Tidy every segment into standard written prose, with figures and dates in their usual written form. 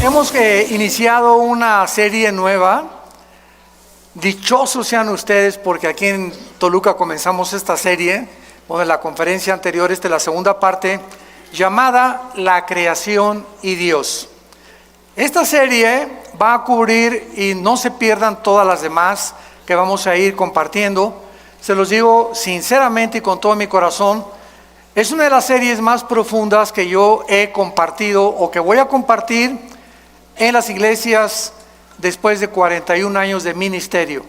Hemos iniciado una serie nueva. Dichosos sean ustedes porque aquí en Toluca comenzamos esta serie. Bueno, en la conferencia anterior, esta es la segunda parte, llamada La Creación y Dios. Esta serie va a cubrir, y no se pierdan todas las demás que vamos a ir compartiendo. Se los digo sinceramente y con todo mi corazón, es una de las series más profundas que yo he compartido o que voy a compartir en las iglesias después de 41 años de ministerio.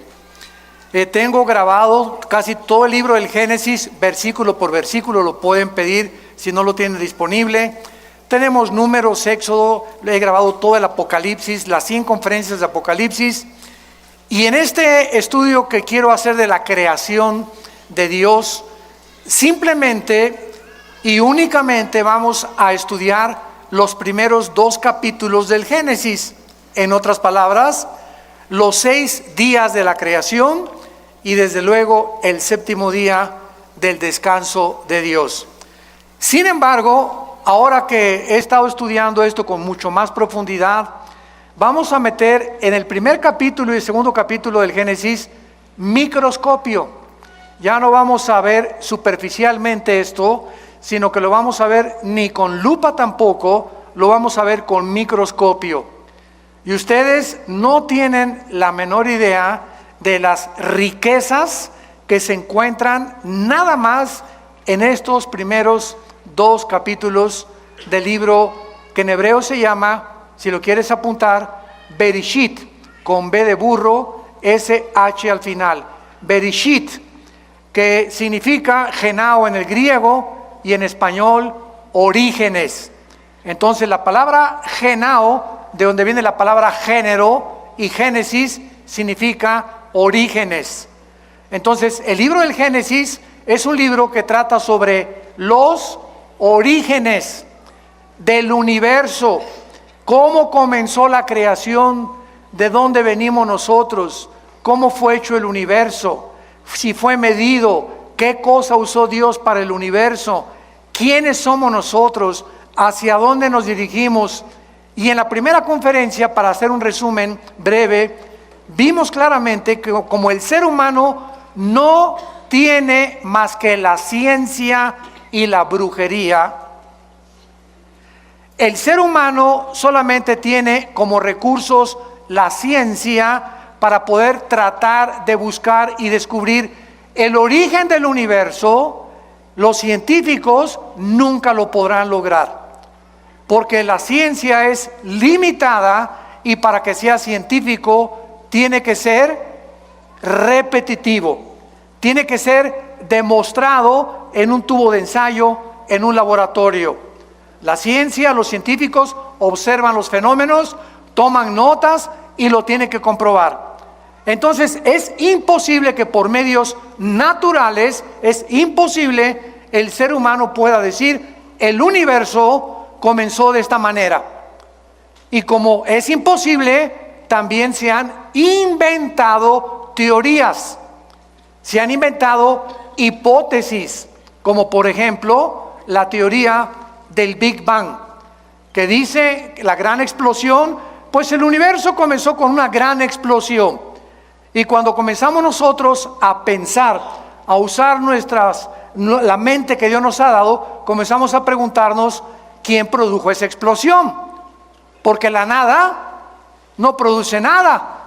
Tengo grabado casi todo el libro del Génesis, versículo por versículo, lo pueden pedir si no lo tienen disponible. Tenemos Números, Éxodo, he grabado todo el Apocalipsis, las 100 conferencias de Apocalipsis. Y en este estudio que quiero hacer de la creación de Dios, simplemente y únicamente vamos a estudiar los primeros 2 capítulos del Génesis. En otras palabras, los 6 días de la creación y desde luego el 7º día del descanso de Dios. Sin embargo, ahora que he estado estudiando esto con mucho más profundidad, vamos a meter en el primer capítulo y el segundo capítulo del Génesis microscopio. Ya no vamos a ver superficialmente esto, sino que lo vamos a ver ni con lupa tampoco, lo vamos a ver con microscopio. Y ustedes no tienen la menor idea de las riquezas que se encuentran nada más en estos primeros 2 capítulos del libro que en hebreo se llama, si lo quieres apuntar, Bereshit, con B de burro, S-H al final. Bereshit, que significa genao en el griego y en español orígenes. Entonces la palabra genao, de donde viene la palabra género, y Génesis significa orígenes. Entonces el libro del Génesis es un libro que trata sobre los orígenes del universo, cómo comenzó la creación, de dónde venimos nosotros, cómo fue hecho el universo, si fue medido, qué cosa usó Dios para el universo, quiénes somos nosotros, hacia dónde nos dirigimos. Y en la primera conferencia, para hacer un resumen breve, vimos claramente que como el ser humano no tiene más que la ciencia y la brujería, el ser humano solamente tiene como recursos la ciencia para poder tratar de buscar y descubrir el origen del universo. Los científicos nunca lo podrán lograr, porque la ciencia es limitada y para que sea científico tiene que ser repetitivo, tiene que ser demostrado en un tubo de ensayo, en un laboratorio. La ciencia, los científicos observan los fenómenos, toman notas y lo tienen que comprobar. Entonces es imposible que por medios naturales, es imposible el ser humano pueda decir el universo comenzó de esta manera. Y como es imposible, también se han inventado teorías, se han inventado hipótesis, como por ejemplo la teoría del Big Bang, que dice la gran explosión. Pues el universo comenzó con una gran explosión. Y cuando comenzamos nosotros a pensar, a usar la mente que Dios nos ha dado, comenzamos a preguntarnos quién produjo esa explosión, porque la nada no produce nada.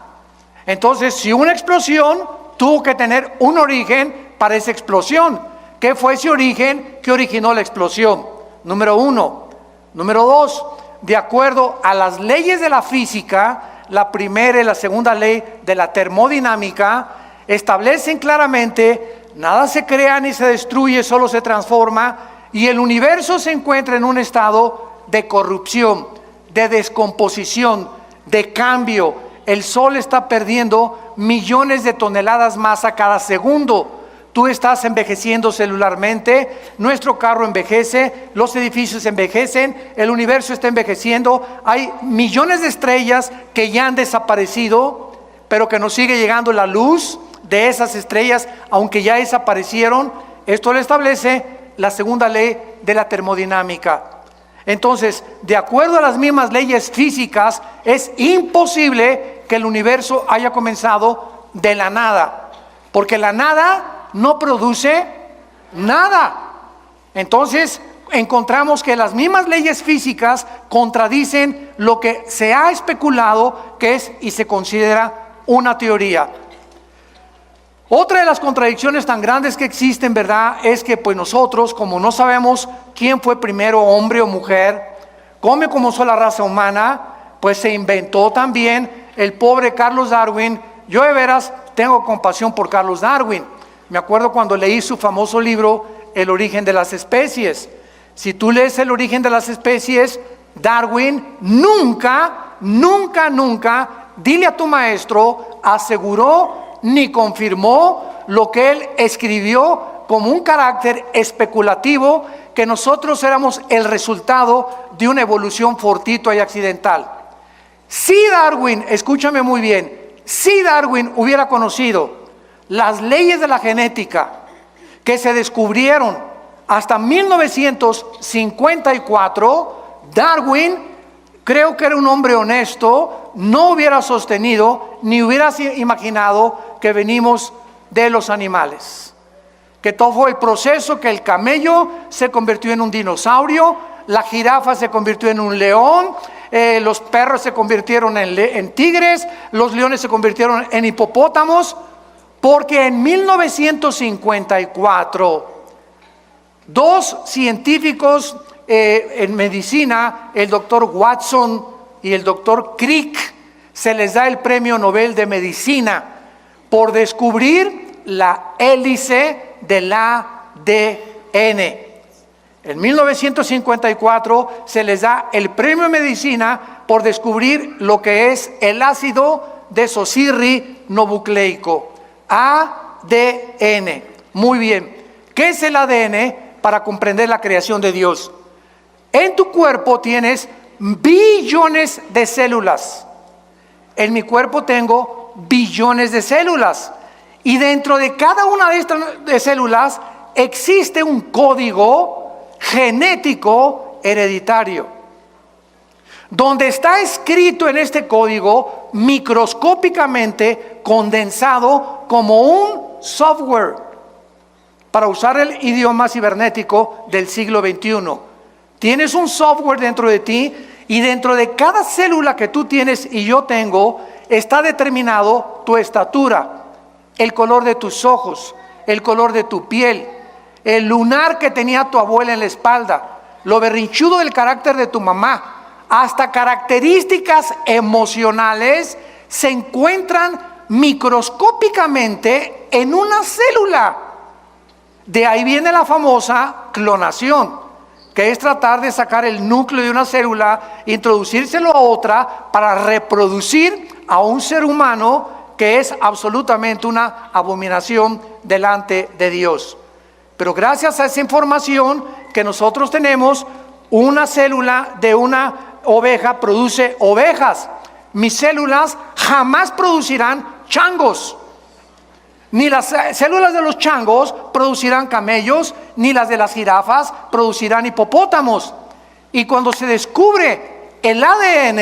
Entonces, si una explosión tuvo que tener un origen para esa explosión, ¿qué fue ese origen que originó la explosión? Número 1. Número 2, de acuerdo a las leyes de la física, la primera y la segunda ley de la termodinámica establecen claramente: nada se crea ni se destruye, solo se transforma, y el universo se encuentra en un estado de corrupción, de descomposición, de cambio. El sol está perdiendo millones de toneladas masa cada segundo. Tú estás envejeciendo celularmente, nuestro carro envejece, los edificios envejecen, el universo está envejeciendo. Hay millones de estrellas que ya han desaparecido, pero que nos sigue llegando la luz de esas estrellas, aunque ya desaparecieron. Esto lo establece la segunda ley de la termodinámica. Entonces, de acuerdo a las mismas leyes físicas, es imposible que el universo haya comenzado de la nada, porque la nada no produce nada. Entonces, encontramos que las mismas leyes físicas contradicen lo que se ha especulado que es y se considera una teoría. Otra de las contradicciones tan grandes que existen, ¿verdad?, es que pues nosotros, como no sabemos quién fue primero, hombre o mujer, como comenzó la raza humana, pues se inventó también el pobre Carlos Darwin. Yo de veras tengo compasión por Carlos Darwin. Me acuerdo cuando leí su famoso libro, El origen de las especies. Si tú lees El origen de las especies, Darwin nunca, dile a tu maestro, aseguró ni confirmó lo que él escribió como un carácter especulativo, que nosotros éramos el resultado de una evolución fortuita y accidental. Si Darwin, escúchame muy bien, si Darwin hubiera conocido las leyes de la genética que se descubrieron hasta 1954, Darwin, creo que era un hombre honesto, no hubiera sostenido ni hubiera imaginado que venimos de los animales, que todo fue el proceso, que el camello se convirtió en un dinosaurio, la jirafa se convirtió en un león, los perros se convirtieron en tigres, los leones se convirtieron en hipopótamos, porque en 1954 dos científicos en medicina, el doctor Watson y el doctor Crick, se les da el premio Nobel de Medicina por descubrir la hélice del ADN. En 1954 se les da el premio de medicina por descubrir lo que es el ácido desoxirribonucleico, ADN. Muy bien, ¿qué es el ADN? Para comprender la creación de Dios. En tu cuerpo tienes billones de células. En mi cuerpo tengo billones de células. Y dentro de cada una de estas células existe un código genético hereditario, donde está escrito en este código microscópicamente condensado como un software, para usar el idioma cibernético del siglo XXI. Tienes un software dentro de ti, y dentro de cada célula que tú tienes y yo tengo está determinado tu estatura, el color de tus ojos, el color de tu piel, el lunar que tenía tu abuela en la espalda, lo berrinchudo del carácter de tu mamá, hasta características emocionales se encuentran microscópicamente en una célula. De ahí viene la famosa clonación, que es tratar de sacar el núcleo de una célula, introducírselo a otra para reproducir a un ser humano, que es absolutamente una abominación delante de Dios. Pero gracias a esa información que nosotros tenemos, una célula de una oveja produce ovejas. Mis células jamás producirán changos. Ni las células de los changos producirán camellos, ni las de las jirafas producirán hipopótamos. Y cuando se descubre el ADN,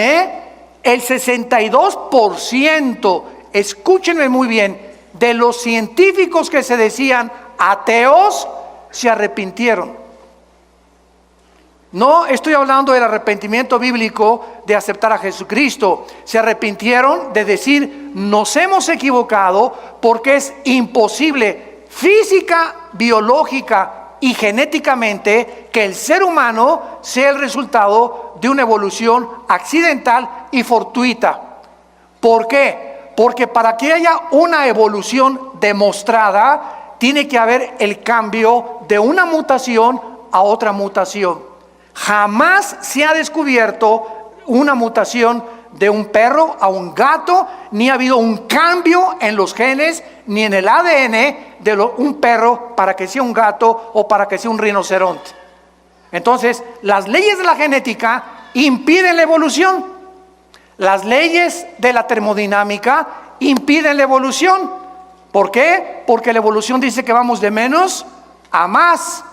el 62%, escúchenme muy bien, de los científicos que se decían ateos, se arrepintieron. No estoy hablando del arrepentimiento bíblico de aceptar a Jesucristo. Se arrepintieron de decir, nos hemos equivocado, porque es imposible física, biológica y genéticamente que el ser humano sea el resultado de una evolución accidental y fortuita. ¿Por qué? Porque para que haya una evolución demostrada, tiene que haber el cambio de una mutación a otra mutación. Jamás se ha descubierto una mutación de un perro a un gato, ni ha habido un cambio en los genes ni en el ADN de un perro para que sea un gato o para que sea un rinoceronte. Entonces, las leyes de la genética impiden la evolución. Las leyes de la termodinámica impiden la evolución. ¿Por qué? Porque la evolución dice que vamos de menos a más.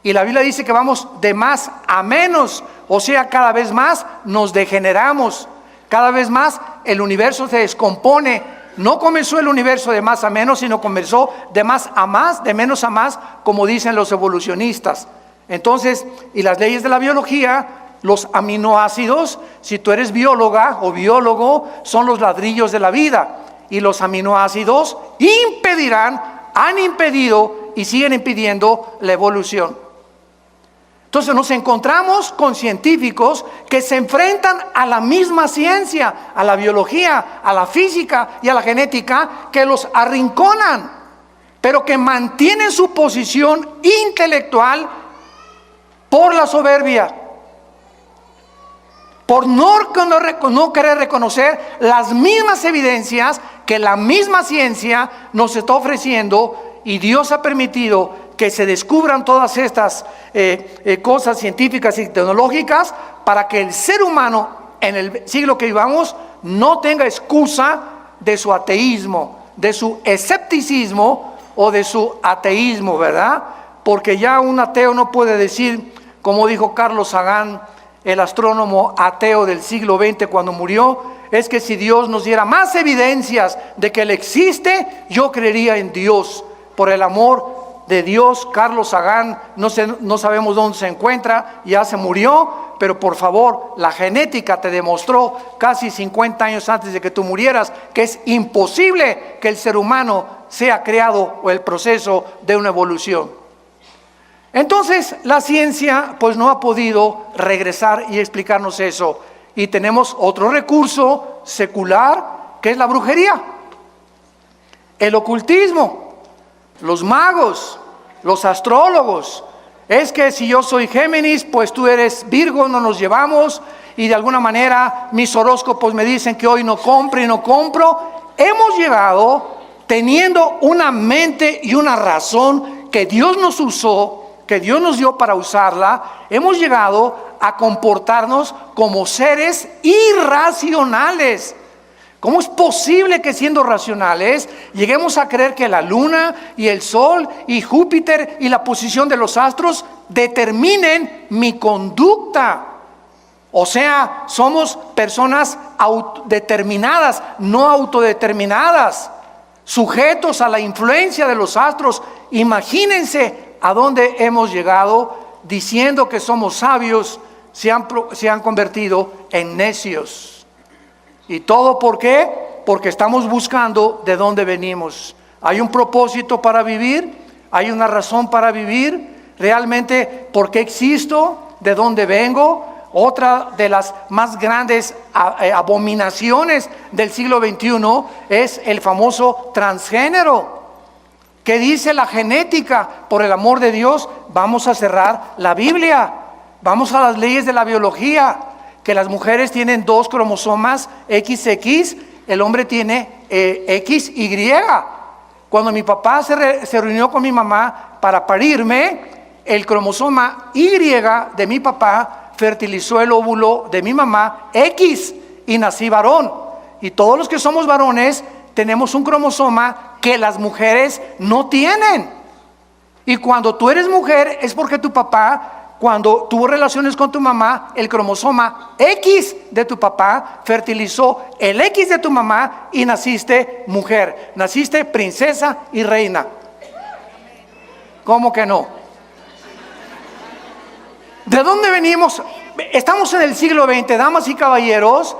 Y la Biblia dice que vamos de más a menos. O sea, cada vez más nos degeneramos, cada vez más el universo se descompone. No comenzó el universo de más a menos, sino comenzó de más a más, de menos a más, como dicen los evolucionistas. Entonces, y las leyes de la biología, los aminoácidos, si tú eres bióloga o biólogo, son los ladrillos de la vida. Y los aminoácidos han impedido y siguen impidiendo la evolución. Entonces nos encontramos con científicos que se enfrentan a la misma ciencia, a la biología, a la física y a la genética, que los arrinconan, pero que mantienen su posición intelectual por la soberbia, por no querer reconocer las mismas evidencias que la misma ciencia nos está ofreciendo, y Dios ha permitido que se descubran todas estas cosas científicas y tecnológicas para que el ser humano en el siglo que vivamos no tenga excusa de su ateísmo, de su escepticismo o de su ateísmo, ¿verdad? Porque ya un ateo no puede decir, como dijo Carlos Sagan, el astrónomo ateo del siglo XX cuando murió, es que si Dios nos diera más evidencias de que Él existe, yo creería en Dios. Por el amor de Dios, Carlos Sagan, no sabemos dónde se encuentra, ya se murió, pero por favor, la genética te demostró casi 50 años antes de que tú murieras que es imposible que el ser humano sea creado o el proceso de una evolución. Entonces, la ciencia pues no ha podido regresar y explicarnos eso. Y tenemos otro recurso secular, que es la brujería, el ocultismo. Los magos, los astrólogos, es que si yo soy Géminis, pues tú eres Virgo, no nos llevamos, y de alguna manera mis horóscopos me dicen que hoy no compro y no compro. Hemos llegado, teniendo una mente y una razón que Dios nos usó, que Dios nos dio para usarla, hemos llegado a comportarnos como seres irracionales. ¿Cómo es posible que siendo racionales lleguemos a creer que la luna y el sol y Júpiter y la posición de los astros determinen mi conducta? O sea, somos personas determinadas, no autodeterminadas, sujetos a la influencia de los astros. Imagínense a dónde hemos llegado diciendo que somos sabios, se han convertido en necios. ¿Y todo por qué? Porque estamos buscando de dónde venimos. Hay un propósito para vivir, hay una razón para vivir, realmente por qué existo, de dónde vengo. Otra de las más grandes abominaciones del siglo XXI es el famoso transgénero. ¿Qué dice la genética? Por el amor de Dios, vamos a cerrar la Biblia, vamos a las leyes de la biología, que las mujeres tienen 2 cromosomas XX, el hombre tiene XY. Cuando mi papá se reunió con mi mamá para parirme, el cromosoma Y de mi papá fertilizó el óvulo de mi mamá X y nací varón. Y todos los que somos varones tenemos un cromosoma que las mujeres no tienen. Y cuando tú eres mujer es porque tu papá, cuando tuvo relaciones con tu mamá, el cromosoma X de tu papá fertilizó el X de tu mamá y naciste mujer, naciste princesa y reina. ¿Cómo que no? ¿De dónde venimos? Estamos en el siglo XX, damas y caballeros,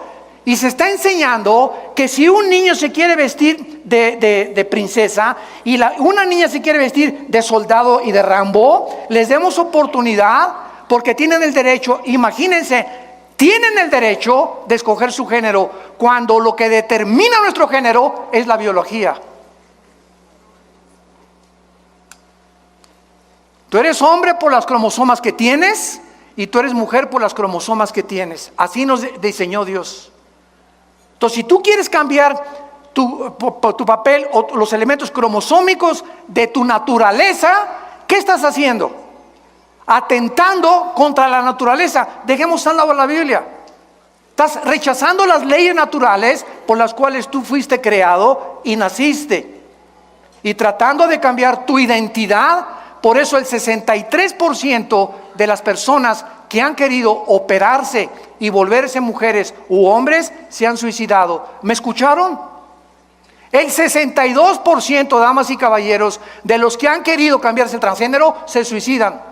y se está enseñando que si un niño se quiere vestir de princesa y una niña se quiere vestir de soldado y de Rambo, les demos oportunidad porque tienen el derecho, imagínense, tienen el derecho de escoger su género cuando lo que determina nuestro género es la biología. Tú eres hombre por las cromosomas que tienes y tú eres mujer por las cromosomas que tienes. Así nos diseñó Dios. Entonces, si tú quieres cambiar tu papel o los elementos cromosómicos de tu naturaleza, ¿qué estás haciendo? Atentando contra la naturaleza. Dejemos a un lado la Biblia. Estás rechazando las leyes naturales por las cuales tú fuiste creado y naciste. Y tratando de cambiar tu identidad. Por eso el 63% de las personas que han querido operarse y volverse mujeres u hombres se han suicidado. ¿Me escucharon? El 62%, damas y caballeros, de los que han querido cambiarse el transgénero se suicidan.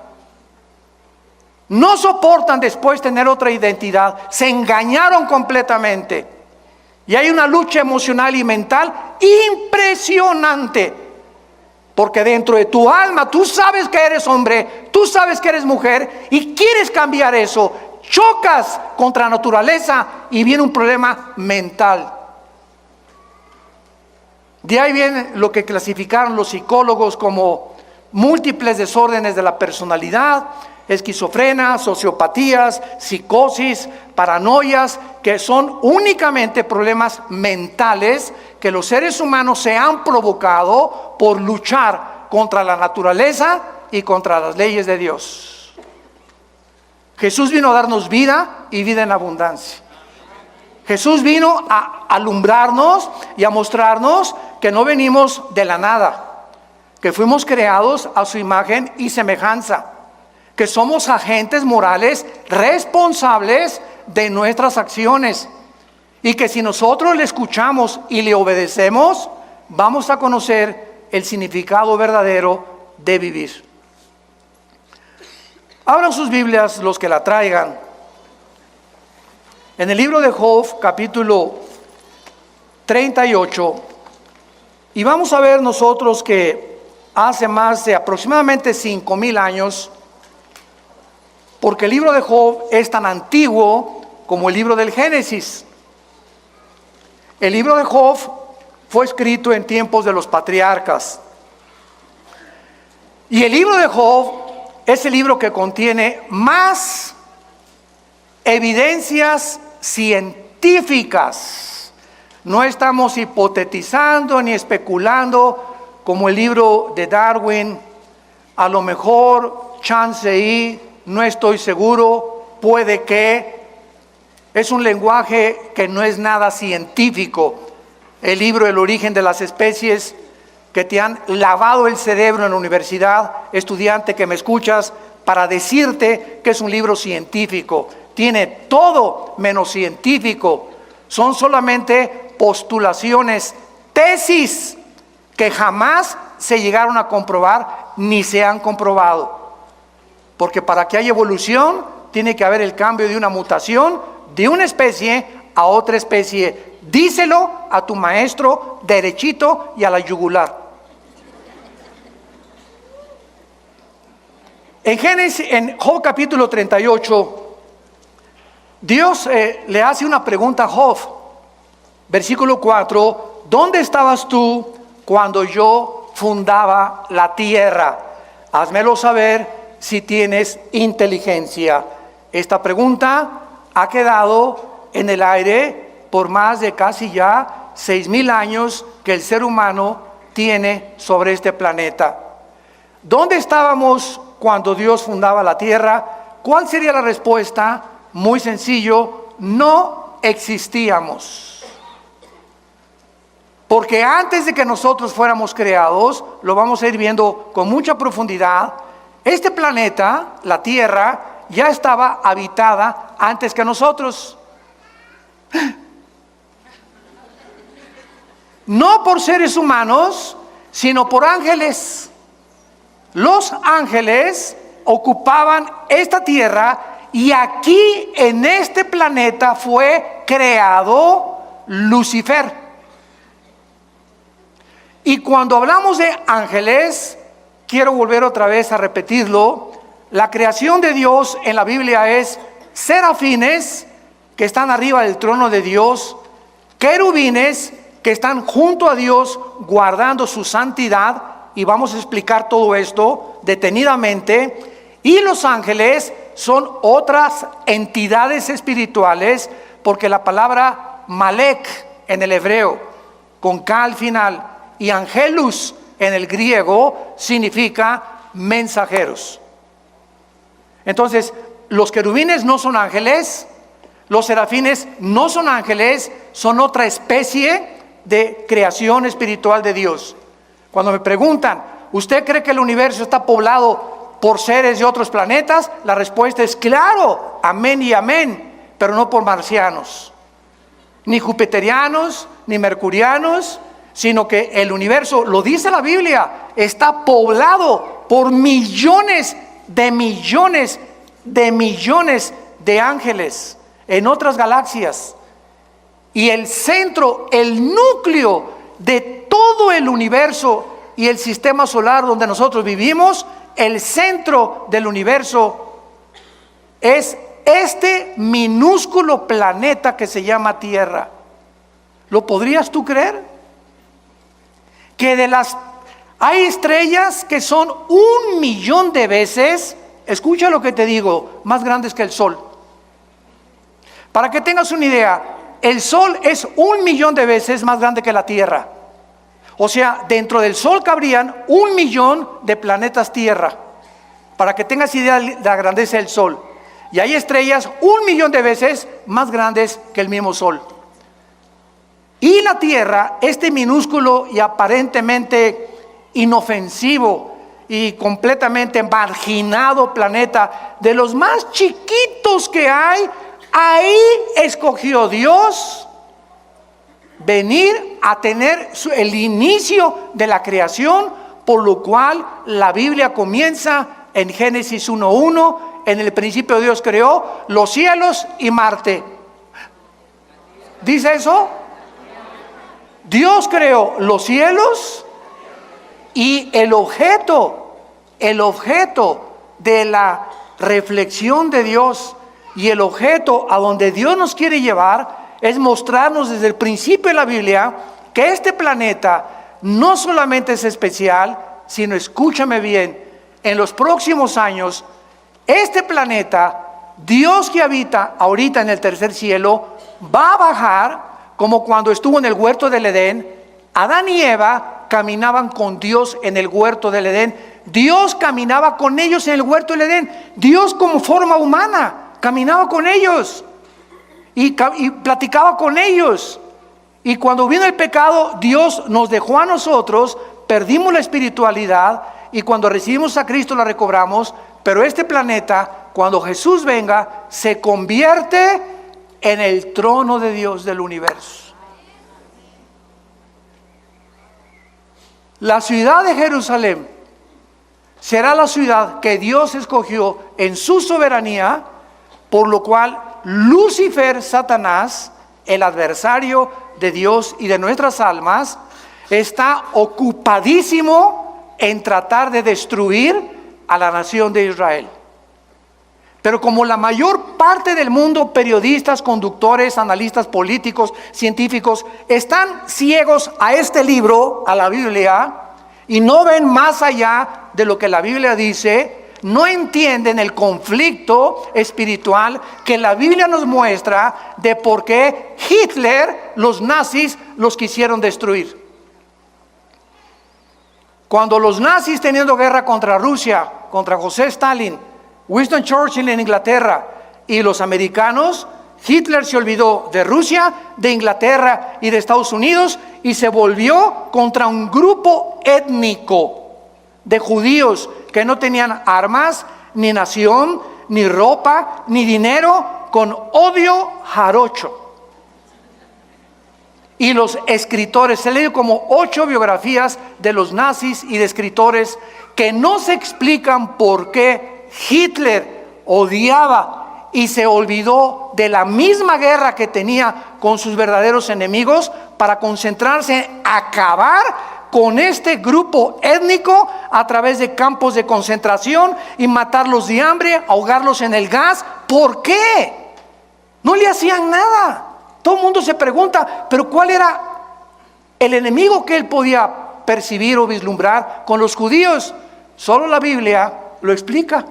No soportan después tener otra identidad, se engañaron completamente. Y hay una lucha emocional y mental impresionante. Porque dentro de tu alma tú sabes que eres hombre, tú sabes que eres mujer y quieres cambiar eso. Chocas contra la naturaleza y viene un problema mental. De ahí viene lo que clasificaron los psicólogos como múltiples desórdenes de la personalidad, esquizofrenia, sociopatías, psicosis, paranoias, que son únicamente problemas mentales que los seres humanos se han provocado por luchar contra la naturaleza y contra las leyes de Dios. Jesús vino a darnos vida y vida en abundancia. Jesús vino a alumbrarnos y a mostrarnos que no venimos de la nada, que fuimos creados a su imagen y semejanza, que somos agentes morales responsables de nuestras acciones y que si nosotros le escuchamos y le obedecemos, vamos a conocer el significado verdadero de vivir. Abran sus Biblias los que la traigan. En el libro de Job, capítulo 38, y vamos a ver nosotros que hace más de aproximadamente 5,000 años, porque el libro de Job es tan antiguo como el libro del Génesis. El libro de Job fue escrito en tiempos de los patriarcas. Y el libro de Job es el libro que contiene más evidencias científicas. No estamos hipotetizando ni especulando como el libro de Darwin. A lo mejor, chance y, no estoy seguro, puede que. Es un lenguaje que no es nada científico. El libro El origen de las especies, que te han lavado el cerebro en la universidad, estudiante que me escuchas, para decirte que es un libro científico. Tiene todo menos científico. Son solamente postulaciones, tesis que jamás se llegaron a comprobar ni se han comprobado. Porque para que haya evolución tiene que haber el cambio de una mutación de una especie a otra especie. Díselo a tu maestro derechito y a la yugular. En Job capítulo 38, Dios le hace una pregunta a Job. Versículo 4, ¿dónde estabas tú cuando yo fundaba la tierra? Házmelo saber si tienes inteligencia. Esta pregunta ha quedado en el aire por más de casi ya 6,000 años que el ser humano tiene sobre este planeta. ¿Dónde estábamos cuando Dios fundaba la tierra? ¿Cuál sería la respuesta? Muy sencillo, no existíamos. Porque antes de que nosotros fuéramos creados, lo vamos a ir viendo con mucha profundidad, este planeta, la tierra, ya estaba habitada antes que nosotros. No por seres humanos, sino por ángeles. Los ángeles ocupaban esta tierra y aquí en este planeta fue creado Lucifer. Y cuando hablamos de ángeles, quiero volver otra vez a repetirlo. La creación de Dios en la Biblia es serafines que están arriba del trono de Dios, querubines que están junto a Dios guardando su santidad, y vamos a explicar todo esto detenidamente, y los ángeles son otras entidades espirituales, porque la palabra Malek en el hebreo, con K al final, y Angelus en el griego, significa mensajeros. Entonces, los querubines no son ángeles, los serafines no son ángeles, son otra especie de creación espiritual de Dios. Cuando me preguntan, ¿usted cree que el universo está poblado por seres de otros planetas? La respuesta es claro, amén y amén, pero no por marcianos, ni jupiterianos, ni mercurianos, sino que el universo, lo dice la Biblia, está poblado por millones de millones de millones de ángeles en otras galaxias. Y el centro, el núcleo de todo el universo y el sistema solar donde nosotros vivimos, el centro del universo es este minúsculo planeta que se llama Tierra. ¿Lo podrías tú creer? Que hay estrellas que son 1.000.000 de veces, escucha lo que te digo, más grandes que el Sol. Para que tengas una idea, el Sol es 1.000.000 de veces más grande que la Tierra. O sea, dentro del Sol cabrían 1.000.000 de planetas Tierra. Para que tengas idea de la grandeza del Sol. Y hay estrellas 1.000.000 de veces más grandes que el mismo Sol. Y la Tierra, este minúsculo y aparentemente inofensivo y completamente marginado planeta, de los más chiquitos que hay, ahí escogió Dios venir a tener el inicio de la creación, por lo cual la Biblia comienza en Génesis 1:1, en el principio Dios creó los cielos y Marte. ¿Dice eso? Dios creó los cielos y el objeto de la reflexión de Dios y el objeto a donde Dios nos quiere llevar es mostrarnos desde el principio de la Biblia que este planeta no solamente es especial, sino, escúchame bien, en los próximos años, este planeta, Dios que habita ahorita en el tercer cielo, va a bajar como cuando estuvo en el huerto del Edén. Adán y Eva caminaban con Dios en el huerto del Edén. Dios caminaba con ellos en el huerto del Edén. Dios como forma humana caminaba con ellos y platicaba con ellos. Y cuando vino el pecado, Dios nos dejó a nosotros, perdimos la espiritualidad y cuando recibimos a Cristo la recobramos. Pero este planeta, cuando Jesús venga, se convierte en el trono de Dios del universo. La ciudad de Jerusalén será la ciudad que Dios escogió en su soberanía, por lo cual Lucifer, Satanás, el adversario de Dios y de nuestras almas, está ocupadísimo en tratar de destruir a la nación de Israel. Pero como la mayor parte del mundo, periodistas, conductores, analistas políticos, científicos, están ciegos a este libro, a la Biblia, y no ven más allá de lo que la Biblia dice, no entienden el conflicto espiritual que la Biblia nos muestra de por qué Hitler, los nazis, los quisieron destruir. Cuando los nazis teniendo guerra contra Rusia, contra José Stalin, Winston Churchill en Inglaterra y los americanos, Hitler se olvidó de Rusia, de Inglaterra y de Estados Unidos y se volvió contra un grupo étnico de judíos que no tenían armas, ni nación, ni ropa, ni dinero, con odio jarocho. Y los escritores, se leen como 8 biografías de los nazis y de escritores que no se explican por qué Hitler odiaba y se olvidó de la misma guerra que tenía con sus verdaderos enemigos para concentrarse en acabar con este grupo étnico a través de campos de concentración y matarlos de hambre, ahogarlos en el gas. ¿Por qué? No le hacían nada. Todo el mundo se pregunta, pero ¿cuál era el enemigo que él podía percibir o vislumbrar con los judíos? Solo la Biblia lo explica.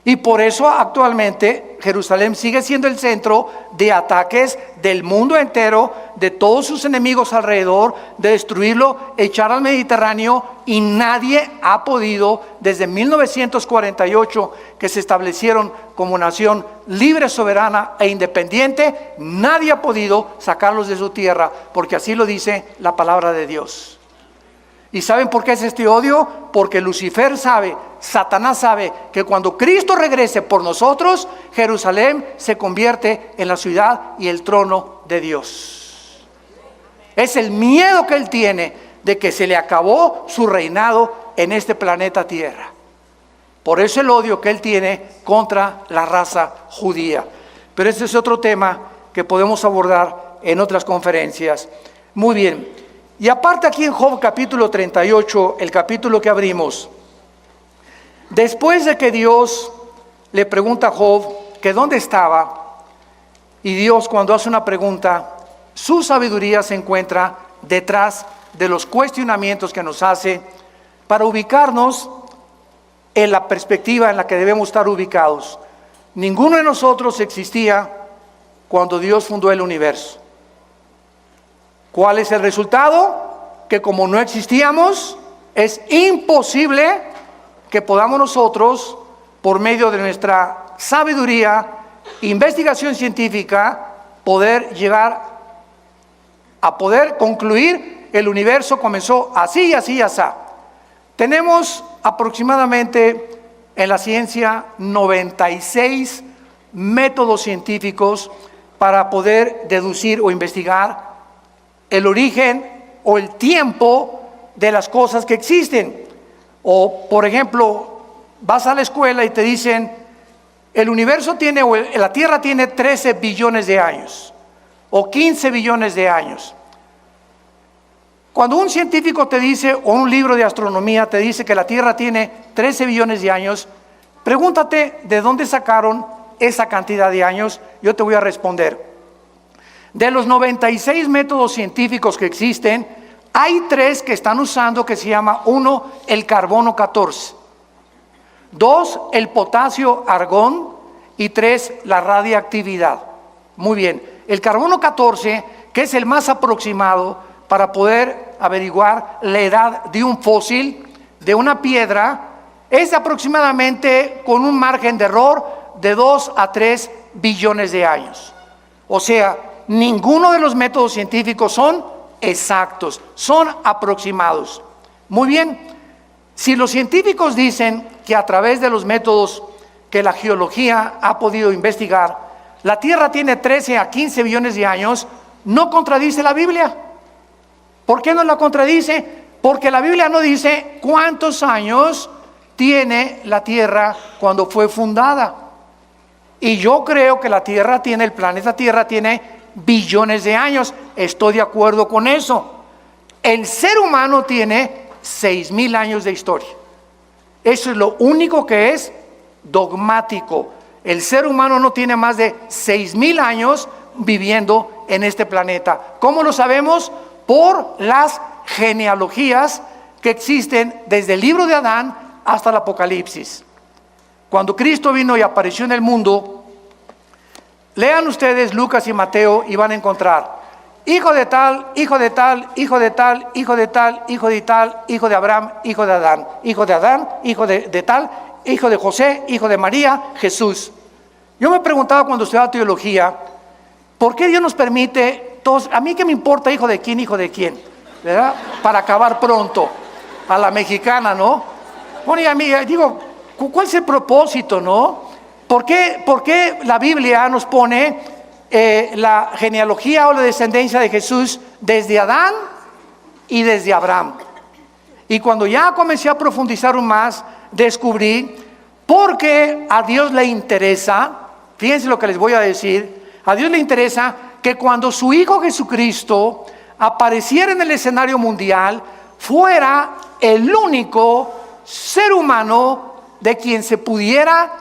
Y por eso actualmente Jerusalén sigue siendo el centro de ataques del mundo entero, de todos sus enemigos alrededor, de destruirlo, echar al Mediterráneo, y nadie ha podido, desde 1948, que se establecieron como nación libre, soberana e independiente, nadie ha podido sacarlos de su tierra, porque así lo dice la palabra de Dios. ¿Y saben por qué es este odio? Porque Lucifer sabe Satanás sabe que cuando Cristo regrese por nosotros, Jerusalén se convierte en la ciudad y el trono de Dios. Es el miedo que él tiene de que se le acabó su reinado en este planeta Tierra. Por eso el odio que él tiene contra la raza judía. Pero este es otro tema que podemos abordar en otras conferencias. Muy bien. Y aparte aquí en Job capítulo 38, el capítulo que abrimos, después de que Dios le pregunta a Job que dónde estaba, y Dios cuando hace una pregunta, su sabiduría se encuentra detrás de los cuestionamientos que nos hace para ubicarnos en la perspectiva en la que debemos estar ubicados. Ninguno de nosotros existía cuando Dios fundó el universo. ¿Cuál es el resultado? Que como no existíamos, es imposible que podamos nosotros, por medio de nuestra sabiduría, investigación científica, poder llegar a poder concluir el universo comenzó así y así y así. Tenemos aproximadamente en la ciencia 96 métodos científicos para poder deducir o investigar el origen o el tiempo de las cosas que existen. O, por ejemplo, vas a la escuela y te dicen, el universo tiene, o la Tierra tiene 13 billones de años, o 15 billones de años. Cuando un científico te dice, o un libro de astronomía te dice que la Tierra tiene 13 billones de años, pregúntate de dónde sacaron esa cantidad de años. Yo te voy a responder. De los 96 métodos científicos que existen, hay 3 que están usando que se llama, 1, el carbono 14, 2, el potasio argón y 3, la radiactividad. Muy bien, el carbono 14, que es el más aproximado para poder averiguar la edad de un fósil, de una piedra, es aproximadamente con un margen de error de 2 a 3 billones de años. O sea, ninguno de los métodos científicos son exactos, son aproximados. Muy bien, si los científicos dicen que a través de los métodos que la geología ha podido investigar, la Tierra tiene 13 a 15 billones de años, ¿no contradice la Biblia? ¿Por qué no la contradice? Porque la Biblia no dice cuántos años tiene la Tierra cuando fue fundada. Y yo creo que la Tierra tiene, el planeta Tierra tiene billones de años. Estoy de acuerdo con eso. El ser humano tiene 6,000 años de historia. Eso es lo único que es dogmático. El ser humano no tiene más de 6,000 años viviendo en este planeta. ¿Cómo lo sabemos? Por las genealogías que existen desde el libro de Adán hasta el Apocalipsis. Cuando Cristo vino y apareció en el mundo, lean ustedes Lucas y Mateo y van a encontrar hijo de tal, hijo de tal, hijo de tal, hijo de tal, hijo de tal, hijo de Abraham, hijo de Adán, hijo de Adán, hijo de tal, hijo de José, hijo de María, Jesús. Yo me preguntaba cuando estudiaba teología, ¿por qué Dios nos permite todos? A mí qué me importa hijo de quién, ¿verdad? Para acabar pronto, a la mexicana, ¿no? Bueno, y a mí, digo, ¿cuál es el propósito, no? ¿Por qué la Biblia nos pone la genealogía o la descendencia de Jesús desde Adán y desde Abraham? Y cuando ya comencé a profundizar aún más, descubrí porque a Dios le interesa, fíjense lo que les voy a decir, a Dios le interesa que cuando su Hijo Jesucristo apareciera en el escenario mundial, fuera el único ser humano de quien se pudiera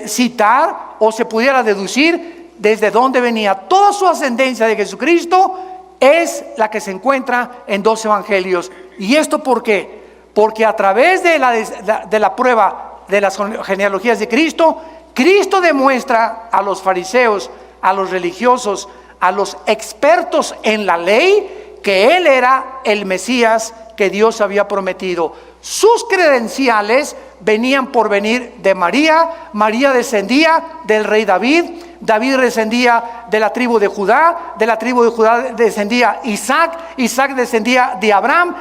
citar o se pudiera deducir desde dónde venía. Toda su ascendencia de Jesucristo es la que se encuentra en 2 evangelios. ¿Y esto por qué? Porque a través de la prueba de las genealogías de Cristo, Cristo demuestra a los fariseos, a los religiosos, a los expertos en la ley, que Él era el Mesías que Dios había prometido. Sus credenciales venían por venir de María. María descendía del rey David. David descendía de la tribu de Judá. De la tribu de Judá descendía Isaac. Isaac descendía de Abraham.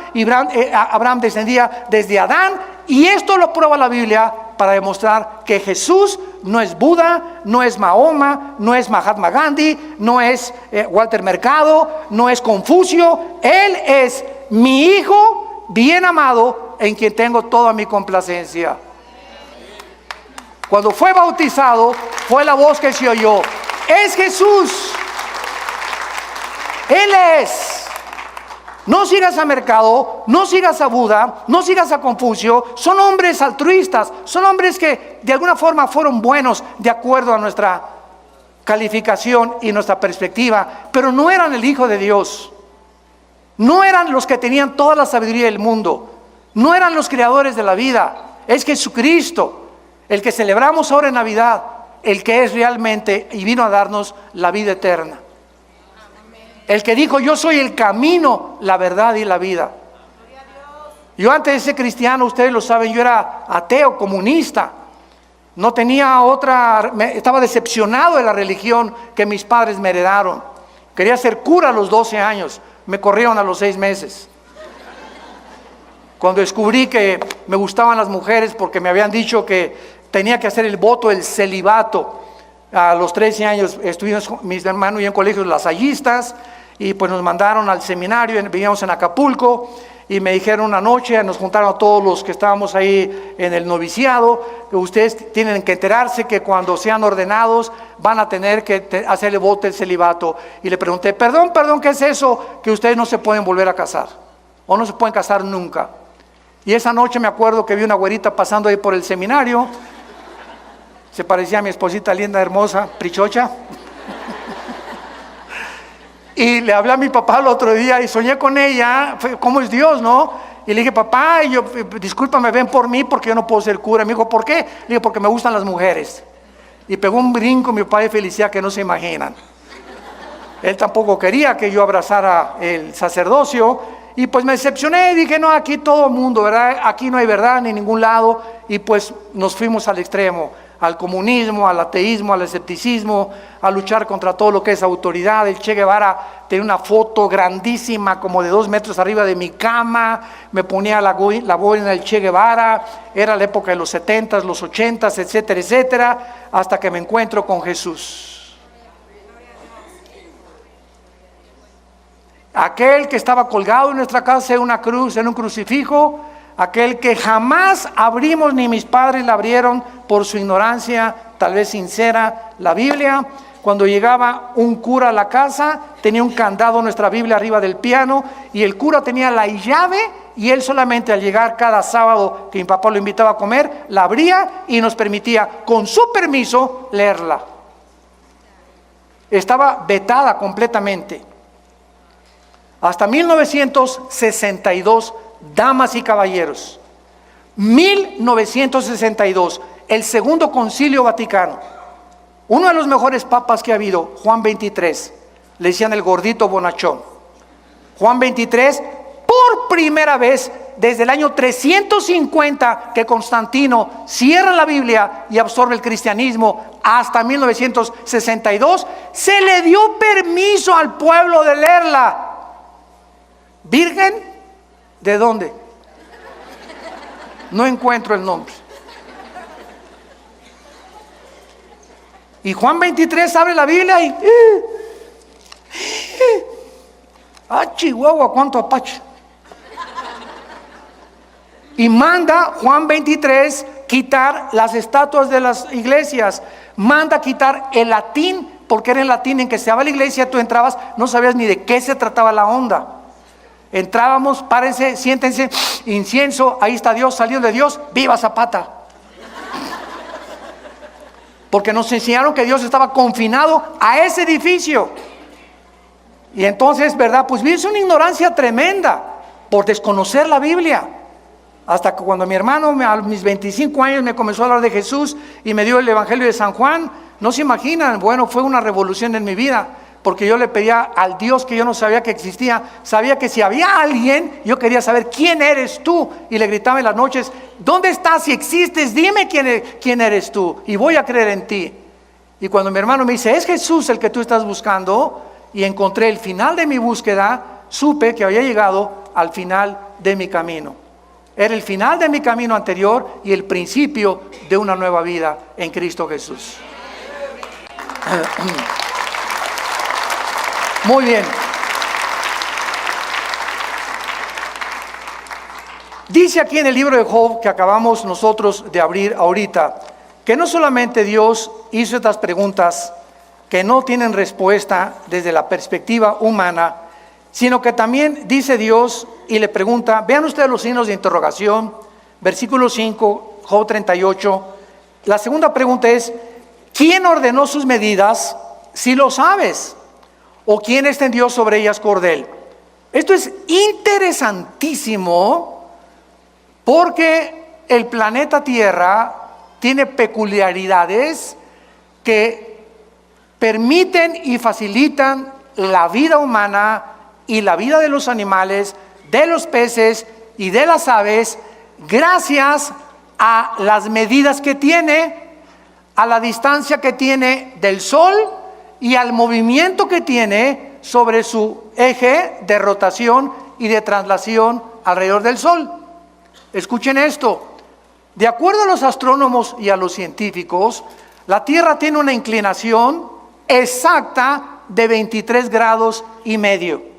Abraham descendía desde Adán. Y esto lo prueba la Biblia para demostrar que Jesús no es Buda, no es Mahoma, no es Mahatma Gandhi, no es Walter Mercado, no es Confucio. Él es mi Hijo bien amado, en quien tengo toda mi complacencia. Cuando fue bautizado, fue la voz que se oyó: es Jesús. Él es. No sigas a Mercado, no sigas a Buda, no sigas a Confucio. Son hombres altruistas, son hombres que de alguna forma fueron buenos de acuerdo a nuestra calificación y nuestra perspectiva, pero no eran el Hijo de Dios. No eran los que tenían toda la sabiduría del mundo, no eran los creadores de la vida. Es Jesucristo, el que celebramos ahora en Navidad, el que es realmente y vino a darnos la vida eterna. El que dijo: yo soy el camino, la verdad y la vida. Yo antes de ser cristiano, ustedes lo saben, yo era ateo, comunista. No tenía otra, estaba decepcionado de la religión que mis padres me heredaron. Quería ser cura a los 12 años, me corrieron a los 6 meses. Cuando descubrí que me gustaban las mujeres, porque me habían dicho que tenía que hacer el voto del celibato. A los 13 años estuvimos mis hermanos y en colegios lasallistas, y pues nos mandaron al seminario, vivíamos en Acapulco, y me dijeron una noche, nos juntaron a todos los que estábamos ahí en el noviciado, que ustedes tienen que enterarse que cuando sean ordenados van a tener que hacer el voto del celibato. Y le pregunté: perdón, ¿qué es eso? Que ustedes no se pueden volver a casar, o no se pueden casar nunca. Y esa noche me acuerdo que vi una güerita pasando ahí por el seminario. Se parecía a mi esposita linda, hermosa, prichocha. Y le hablé a mi papá el otro día y soñé con ella. ¿Cómo es Dios, no? Y le dije: papá, discúlpame, ven por mí porque yo no puedo ser cura. Me dijo: ¿por qué? Le dije: porque me gustan las mujeres. Y pegó un brinco mi papá de felicidad que no se imaginan. Él tampoco quería que yo abrazara el sacerdocio. Y pues me decepcioné y dije: no, aquí todo el mundo, ¿verdad? Aquí no hay verdad ni en ningún lado. Y pues nos fuimos al extremo, al comunismo, al ateísmo, al escepticismo, a luchar contra todo lo que es autoridad. El Che Guevara tenía una foto grandísima, como de 2 metros arriba de mi cama. Me ponía la boina del Che Guevara. Era la época de los 70s, los 80s, etcétera, etcétera, hasta que me encuentro con Jesús. Aquel que estaba colgado en nuestra casa en una cruz, en un crucifijo, aquel que jamás abrimos, ni mis padres la abrieron por su ignorancia, tal vez sincera, la Biblia. Cuando llegaba un cura a la casa, tenía un candado, nuestra Biblia, arriba del piano, y el cura tenía la llave, y él solamente al llegar cada sábado que mi papá lo invitaba a comer, la abría y nos permitía, con su permiso, leerla. Estaba vetada completamente. Hasta 1962, damas y caballeros, 1962, el Segundo Concilio Vaticano, uno de los mejores papas que ha habido, Juan XXIII, le decían el gordito bonachón. Juan XXIII, por primera vez desde el año 350 que Constantino cierra la Biblia y absorbe el cristianismo, hasta 1962, se le dio permiso al pueblo de leerla. ¿Virgen? ¿De dónde? No encuentro el nombre. Y Juan 23 abre la Biblia y... Chihuahua, cuánto apache. Y manda Juan 23 quitar las estatuas de las iglesias. Manda quitar el latín, porque era en latín en que se daba la iglesia. Tú entrabas, no sabías ni de qué se trataba la onda. Entrábamos, párense, siéntense, incienso, ahí está Dios, salió de Dios, viva Zapata. Porque nos enseñaron que Dios estaba confinado a ese edificio. Y entonces, ¿verdad? Pues es una ignorancia tremenda por desconocer la Biblia. Hasta que cuando mi hermano a mis 25 años me comenzó a hablar de Jesús y me dio el Evangelio de San Juan, no se imaginan, bueno, fue una revolución en mi vida. Porque yo le pedía al Dios que yo no sabía que existía. Sabía que si había alguien, yo quería saber quién eres tú. Y le gritaba en las noches: ¿dónde estás? Si existes, dime quién eres tú, y voy a creer en ti. Y cuando mi hermano me dice: es Jesús el que tú estás buscando, y encontré el final de mi búsqueda, supe que había llegado al final de mi camino. Era el final de mi camino anterior y el principio de una nueva vida en Cristo Jesús. Muy bien. Dice aquí en el libro de Job, que acabamos nosotros de abrir ahorita, que no solamente Dios hizo estas preguntas que no tienen respuesta desde la perspectiva humana, sino que también dice Dios y le pregunta, vean ustedes los signos de interrogación, versículo 5, Job 38. La segunda pregunta es, ¿quién ordenó sus medidas? Si lo sabes. ¿O quién extendió sobre ellas cordel? Esto es interesantísimo porque el planeta Tierra tiene peculiaridades que permiten y facilitan la vida humana y la vida de los animales, de los peces y de las aves, gracias a las medidas que tiene, a la distancia que tiene del Sol y al movimiento que tiene sobre su eje de rotación y de traslación alrededor del Sol. Escuchen esto. De acuerdo a los astrónomos y a los científicos, la Tierra tiene una inclinación exacta de 23 grados y medio.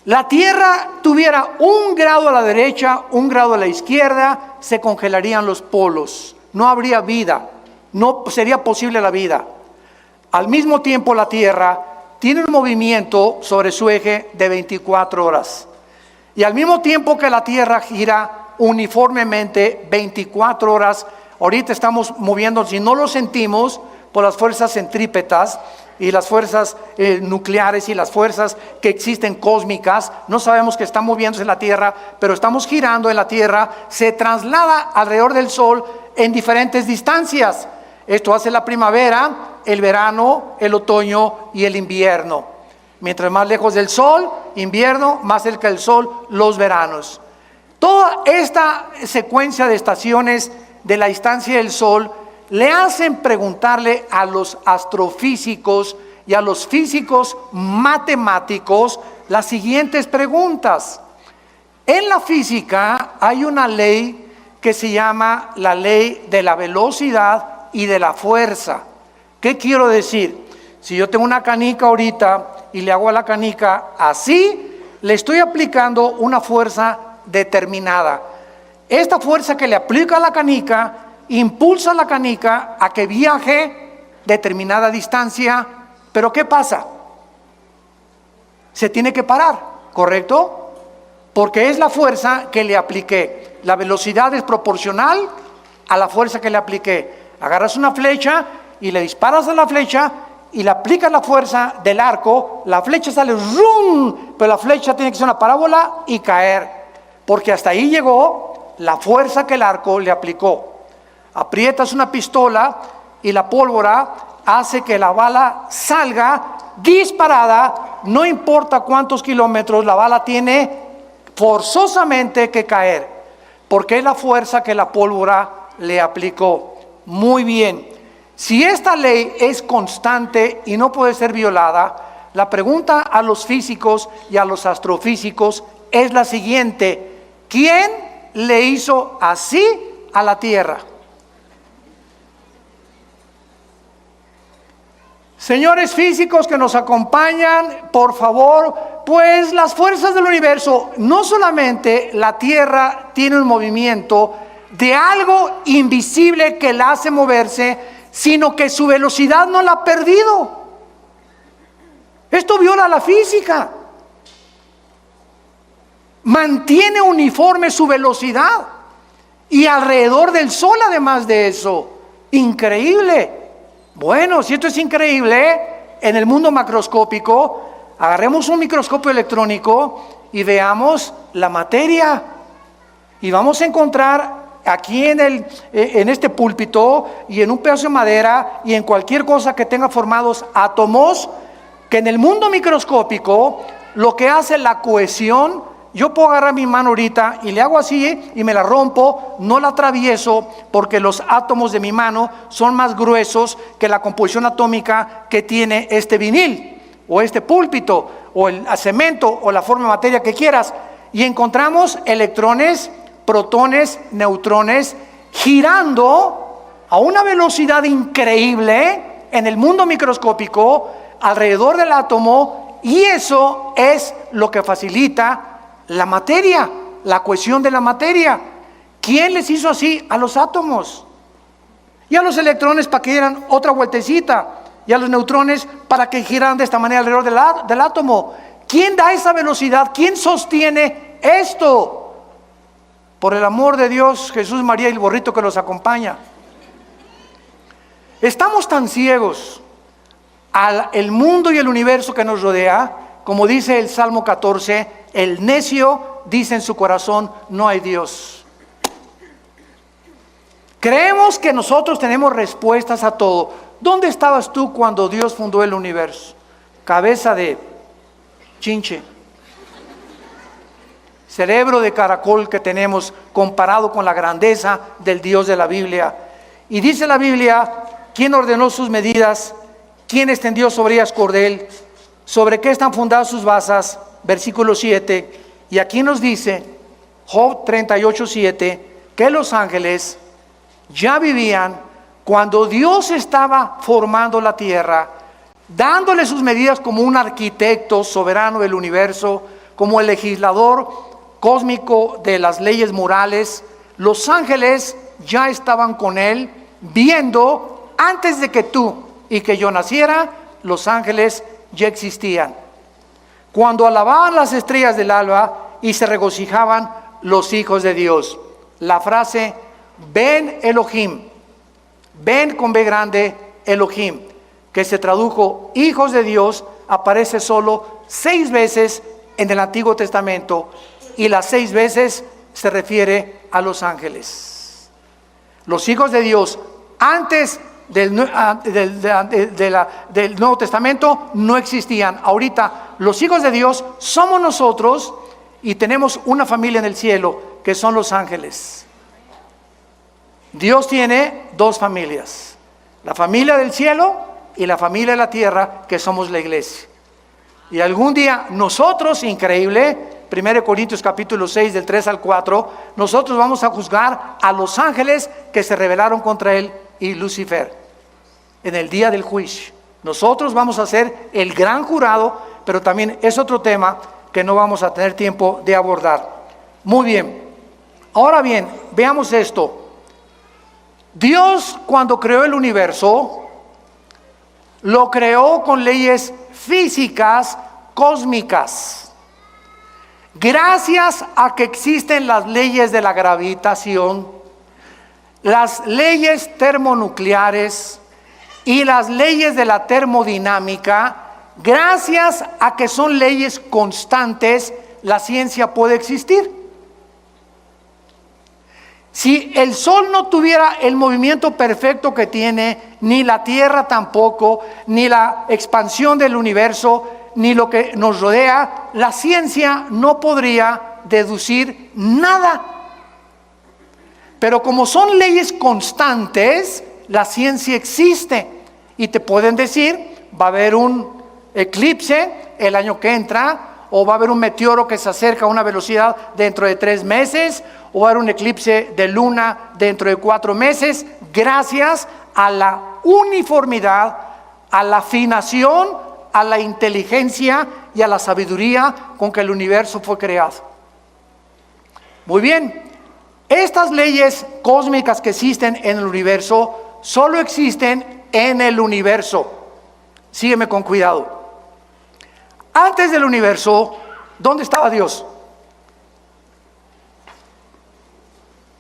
La Tierra tuviera 1 grado a la derecha, 1 grado a la izquierda, se congelarían los polos. No habría vida, no sería posible la vida. Al mismo tiempo la Tierra tiene un movimiento sobre su eje de 24 horas. Y al mismo tiempo que la Tierra gira uniformemente 24 horas, ahorita estamos moviendo, si no lo sentimos, por las fuerzas centrípetas y las fuerzas nucleares y las fuerzas que existen cósmicas, no sabemos que está moviéndose la Tierra, pero estamos girando en la Tierra, se traslada alrededor del Sol en diferentes distancias. Esto hace la primavera, el verano, el otoño y el invierno. Mientras más lejos del Sol, invierno, más cerca del Sol, los veranos. Toda esta secuencia de estaciones de la distancia del Sol le hacen preguntarle a los astrofísicos y a los físicos matemáticos las siguientes preguntas. En la física hay una ley que se llama la ley de la velocidad y de la fuerza. ¿Qué quiero decir? Si yo tengo una canica ahorita y le hago a la canica así, le estoy aplicando una fuerza determinada. Esta fuerza que le aplica a la canica impulsa a la canica a que viaje determinada distancia, pero ¿qué pasa? Se tiene que parar, ¿correcto? Porque es la fuerza que le apliqué. La velocidad es proporcional a la fuerza que le apliqué. Agarras una flecha y le disparas a la flecha y le aplicas la fuerza del arco, la flecha sale ¡rum! Pero la flecha tiene que ser una parábola y caer, porque hasta ahí llegó la fuerza que el arco le aplicó. Aprietas una pistola y la pólvora hace que la bala salga disparada, no importa cuántos kilómetros, la bala tiene forzosamente que caer, porque es la fuerza que la pólvora le aplicó. Muy bien, si esta ley es constante y no puede ser violada, la pregunta a los físicos y a los astrofísicos es la siguiente: ¿quién le hizo así a la Tierra? Señores físicos que nos acompañan, por favor, pues las fuerzas del universo, no solamente la Tierra tiene un movimiento de algo invisible que la hace moverse, sino que su velocidad no la ha perdido. Esto viola la física. Mantiene uniforme su velocidad y alrededor del Sol, además de eso. Increíble. Bueno, si esto es increíble, en el mundo macroscópico, agarremos un microscopio electrónico y veamos la materia. Y vamos a encontrar aquí en este púlpito y en un pedazo de madera y en cualquier cosa que tenga formados átomos, que en el mundo microscópico lo que hace la cohesión, yo puedo agarrar mi mano ahorita y le hago así y me la rompo, no la atravieso porque los átomos de mi mano son más gruesos que la composición atómica que tiene este vinil o este púlpito o el cemento o la forma de materia que quieras, y encontramos electrones, protones, neutrones, girando a una velocidad increíble en el mundo microscópico alrededor del átomo, y eso es lo que facilita la materia, la cohesión de la materia. ¿Quién les hizo así? A los átomos. Y a los electrones para que dieran otra vueltecita, y a los neutrones para que giraran de esta manera alrededor del átomo. ¿Quién da esa velocidad? ¿Quién sostiene esto? Por el amor de Dios, Jesús, María y el borrito que los acompaña. Estamos tan ciegos al mundo y el universo que nos rodea, como dice el Salmo 14, el necio dice en su corazón, no hay Dios. Creemos que nosotros tenemos respuestas a todo. ¿Dónde estabas tú cuando Dios fundó el universo? Cabeza de chinche, cerebro de caracol que tenemos comparado con la grandeza del Dios de la Biblia. Y dice la Biblia, ¿quién ordenó sus medidas? ¿Quién extendió sobre ellas cordel? ¿Sobre qué están fundadas sus basas? Versículo 7. Y aquí nos dice, Job 38:7, que los ángeles ya vivían cuando Dios estaba formando la tierra, dándole sus medidas como un arquitecto soberano del universo, como el legislador cósmico de las leyes morales. Los ángeles ya estaban con él, viendo antes de que tú y que yo naciera, los ángeles ya existían. Cuando alababan las estrellas del alba y se regocijaban los hijos de Dios. La frase, Ben Elohim, Ben con B grande, Elohim, que se tradujo hijos de Dios, aparece solo 6 veces en el Antiguo Testamento, y las 6 veces se refiere a los ángeles. Los hijos de Dios antes del Nuevo Testamento no existían. Ahorita los hijos de Dios somos nosotros, y tenemos una familia en el cielo que son los ángeles. Dios tiene 2 familias, la familia del cielo y la familia de la tierra, que somos la iglesia. Y algún día nosotros, increíble, 1 Corintios capítulo 6 del 3 al 4, nosotros vamos a juzgar a los ángeles que se rebelaron contra él y Lucifer en el día del juicio. Nosotros vamos a ser el gran jurado, pero también es otro tema que no vamos a tener tiempo de abordar. Muy bien, ahora bien, veamos esto. Dios, cuando creó el universo, lo creó con leyes físicas cósmicas. Gracias a que existen las leyes de la gravitación, las leyes termonucleares y las leyes de la termodinámica, gracias a que son leyes constantes, la ciencia puede existir. Si el Sol no tuviera el movimiento perfecto que tiene, ni la Tierra tampoco, ni la expansión del universo, ni lo que nos rodea, la ciencia no podría deducir nada. Pero como son leyes constantes, la ciencia existe. Y te pueden decir, va a haber un eclipse el año que entra, o va a haber un meteoro que se acerca a una velocidad dentro de 3 meses, o va a haber un eclipse de luna dentro de 4 meses, gracias a la uniformidad, a la afinación, a la inteligencia y a la sabiduría con que el universo fue creado. Muy bien, estas leyes cósmicas que existen en el universo solo existen en el universo. Sígueme con cuidado. Antes del universo, ¿dónde estaba Dios?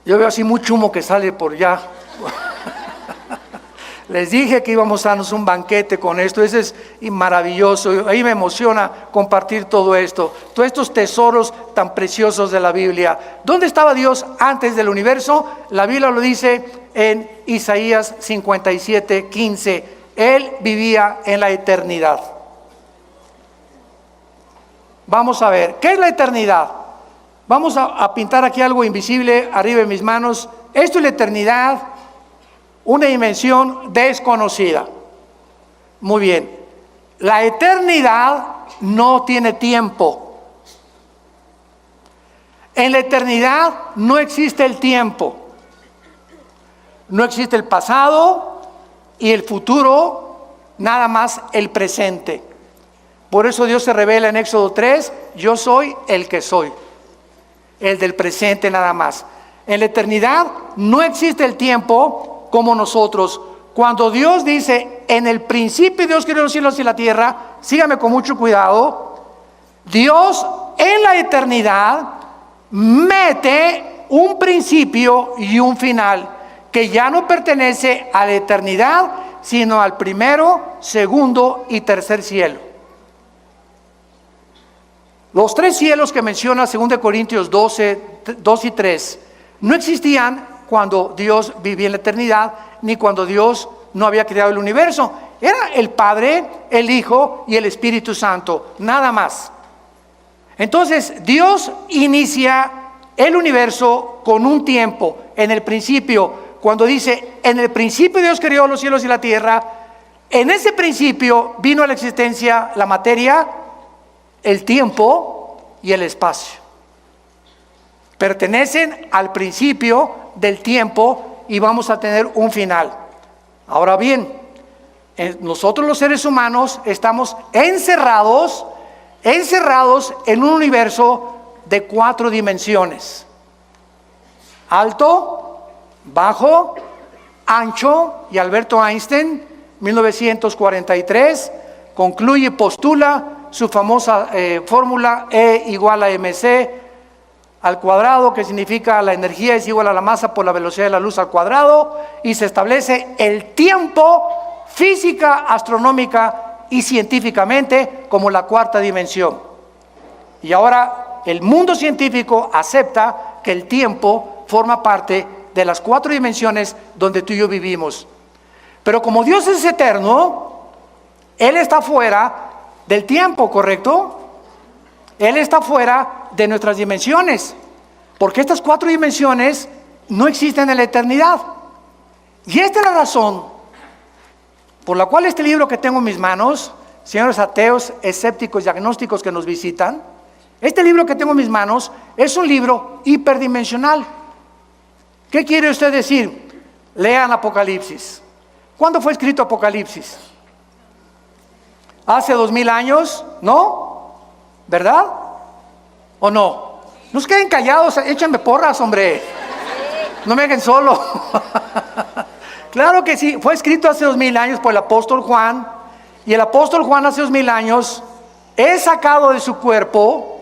Yo veo así mucho humo que sale por allá. Les dije que íbamos a darnos un banquete con esto. Eso es maravilloso. Ahí me emociona compartir todo esto. Todos estos tesoros tan preciosos de la Biblia. ¿Dónde estaba Dios antes del universo? La Biblia lo dice en Isaías 57:15. Él vivía en la eternidad. Vamos a ver, ¿qué es la eternidad? Vamos a pintar aquí algo invisible arriba de mis manos. Esto es la eternidad, una dimensión desconocida. Muy bien, la eternidad no tiene tiempo. En la eternidad no existe el tiempo. No existe el pasado y el futuro, nada más el presente. Por eso Dios se revela en Éxodo 3, yo soy el que soy. El del presente nada más. En la eternidad no existe el tiempo como nosotros. Cuando Dios dice, en el principio Dios creó los cielos y la tierra, sígame con mucho cuidado, Dios en la eternidad mete un principio y un final que ya no pertenece a la eternidad, sino al primero, segundo y tercer cielo. Los tres cielos que menciona 2 Corintios 12, 2 y 3, no existían cuando Dios vivía en la eternidad, ni cuando Dios no había creado el universo. Era el Padre, el Hijo y el Espíritu Santo, nada más. Entonces, Dios inicia el universo con un tiempo, en el principio. Cuando dice, en el principio Dios creó los cielos y la tierra, en ese principio vino a la existencia la materia, el tiempo y el espacio. Pertenecen al principio del tiempo y vamos a tener un final. Ahora bien, nosotros los seres humanos estamos encerrados en un universo de 4 dimensiones: alto, bajo, ancho. Y Alberto Einstein, 1943, concluye y postula su famosa fórmula E igual a mc al cuadrado, que significa la energía es igual a la masa por la velocidad de la luz al cuadrado, y se establece el tiempo física, astronómica y científicamente como la 4ª dimensión. Y ahora el mundo científico acepta que el tiempo forma parte de las 4 dimensiones donde tú y yo vivimos. Pero como Dios es eterno, Él está fuera del tiempo, ¿correcto? Él está fuera de nuestras dimensiones, porque estas 4 dimensiones no existen en la eternidad. Y esta es la razón por la cual este libro que tengo en mis manos, señores ateos, escépticos y agnósticos que nos visitan, este libro que tengo en mis manos es un libro hiperdimensional. ¿Qué quiere usted decir? Lean Apocalipsis. ¿Cuándo fue escrito Apocalipsis? ¿Hace 2000 años? ¿No? ¿Verdad? ¿O no? No se queden callados, échenme porras, hombre. No me dejen solo. Claro que sí, fue escrito hace 2000 años por el apóstol Juan. Y el apóstol Juan hace 2000 años es sacado de su cuerpo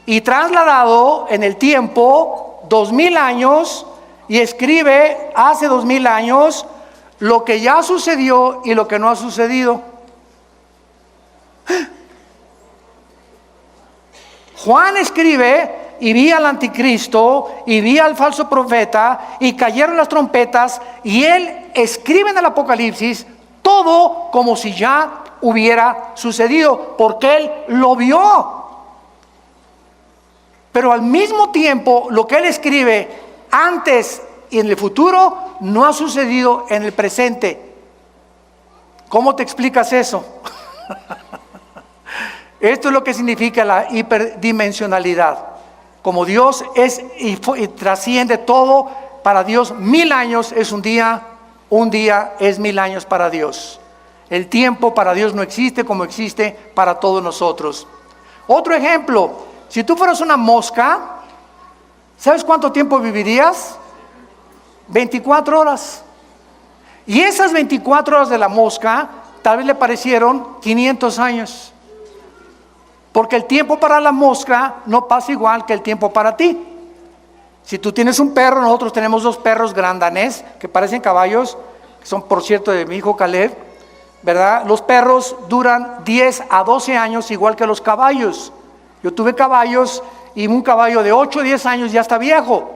y trasladado en el tiempo 2000 años y escribe hace 2000 años lo que ya sucedió y lo que no ha sucedido. Juan escribe y vi al anticristo y vi al falso profeta y cayeron las trompetas, y él escribe en el Apocalipsis todo como si ya hubiera sucedido, porque él lo vio. Pero al mismo tiempo lo que él escribe antes y en el futuro no ha sucedido en el presente. ¿Cómo te explicas eso? Esto es lo que significa la hiperdimensionalidad. Como Dios es y trasciende todo, para Dios 1000 años es un día es 1000 años para Dios. El tiempo para Dios no existe como existe para todos nosotros. Otro ejemplo, si tú fueras una mosca, ¿sabes cuánto tiempo vivirías? 24 horas. Y esas 24 horas de la mosca tal vez le parecieron 500 años. Porque el tiempo para la mosca no pasa igual que el tiempo para ti. Si tú tienes un perro, nosotros tenemos 2 perros grandanés que parecen caballos, que son, por cierto, de mi hijo Caleb, ¿verdad? Los perros duran 10 a 12 años igual que los caballos. Yo tuve caballos y un caballo de 8 o 10 años ya está viejo.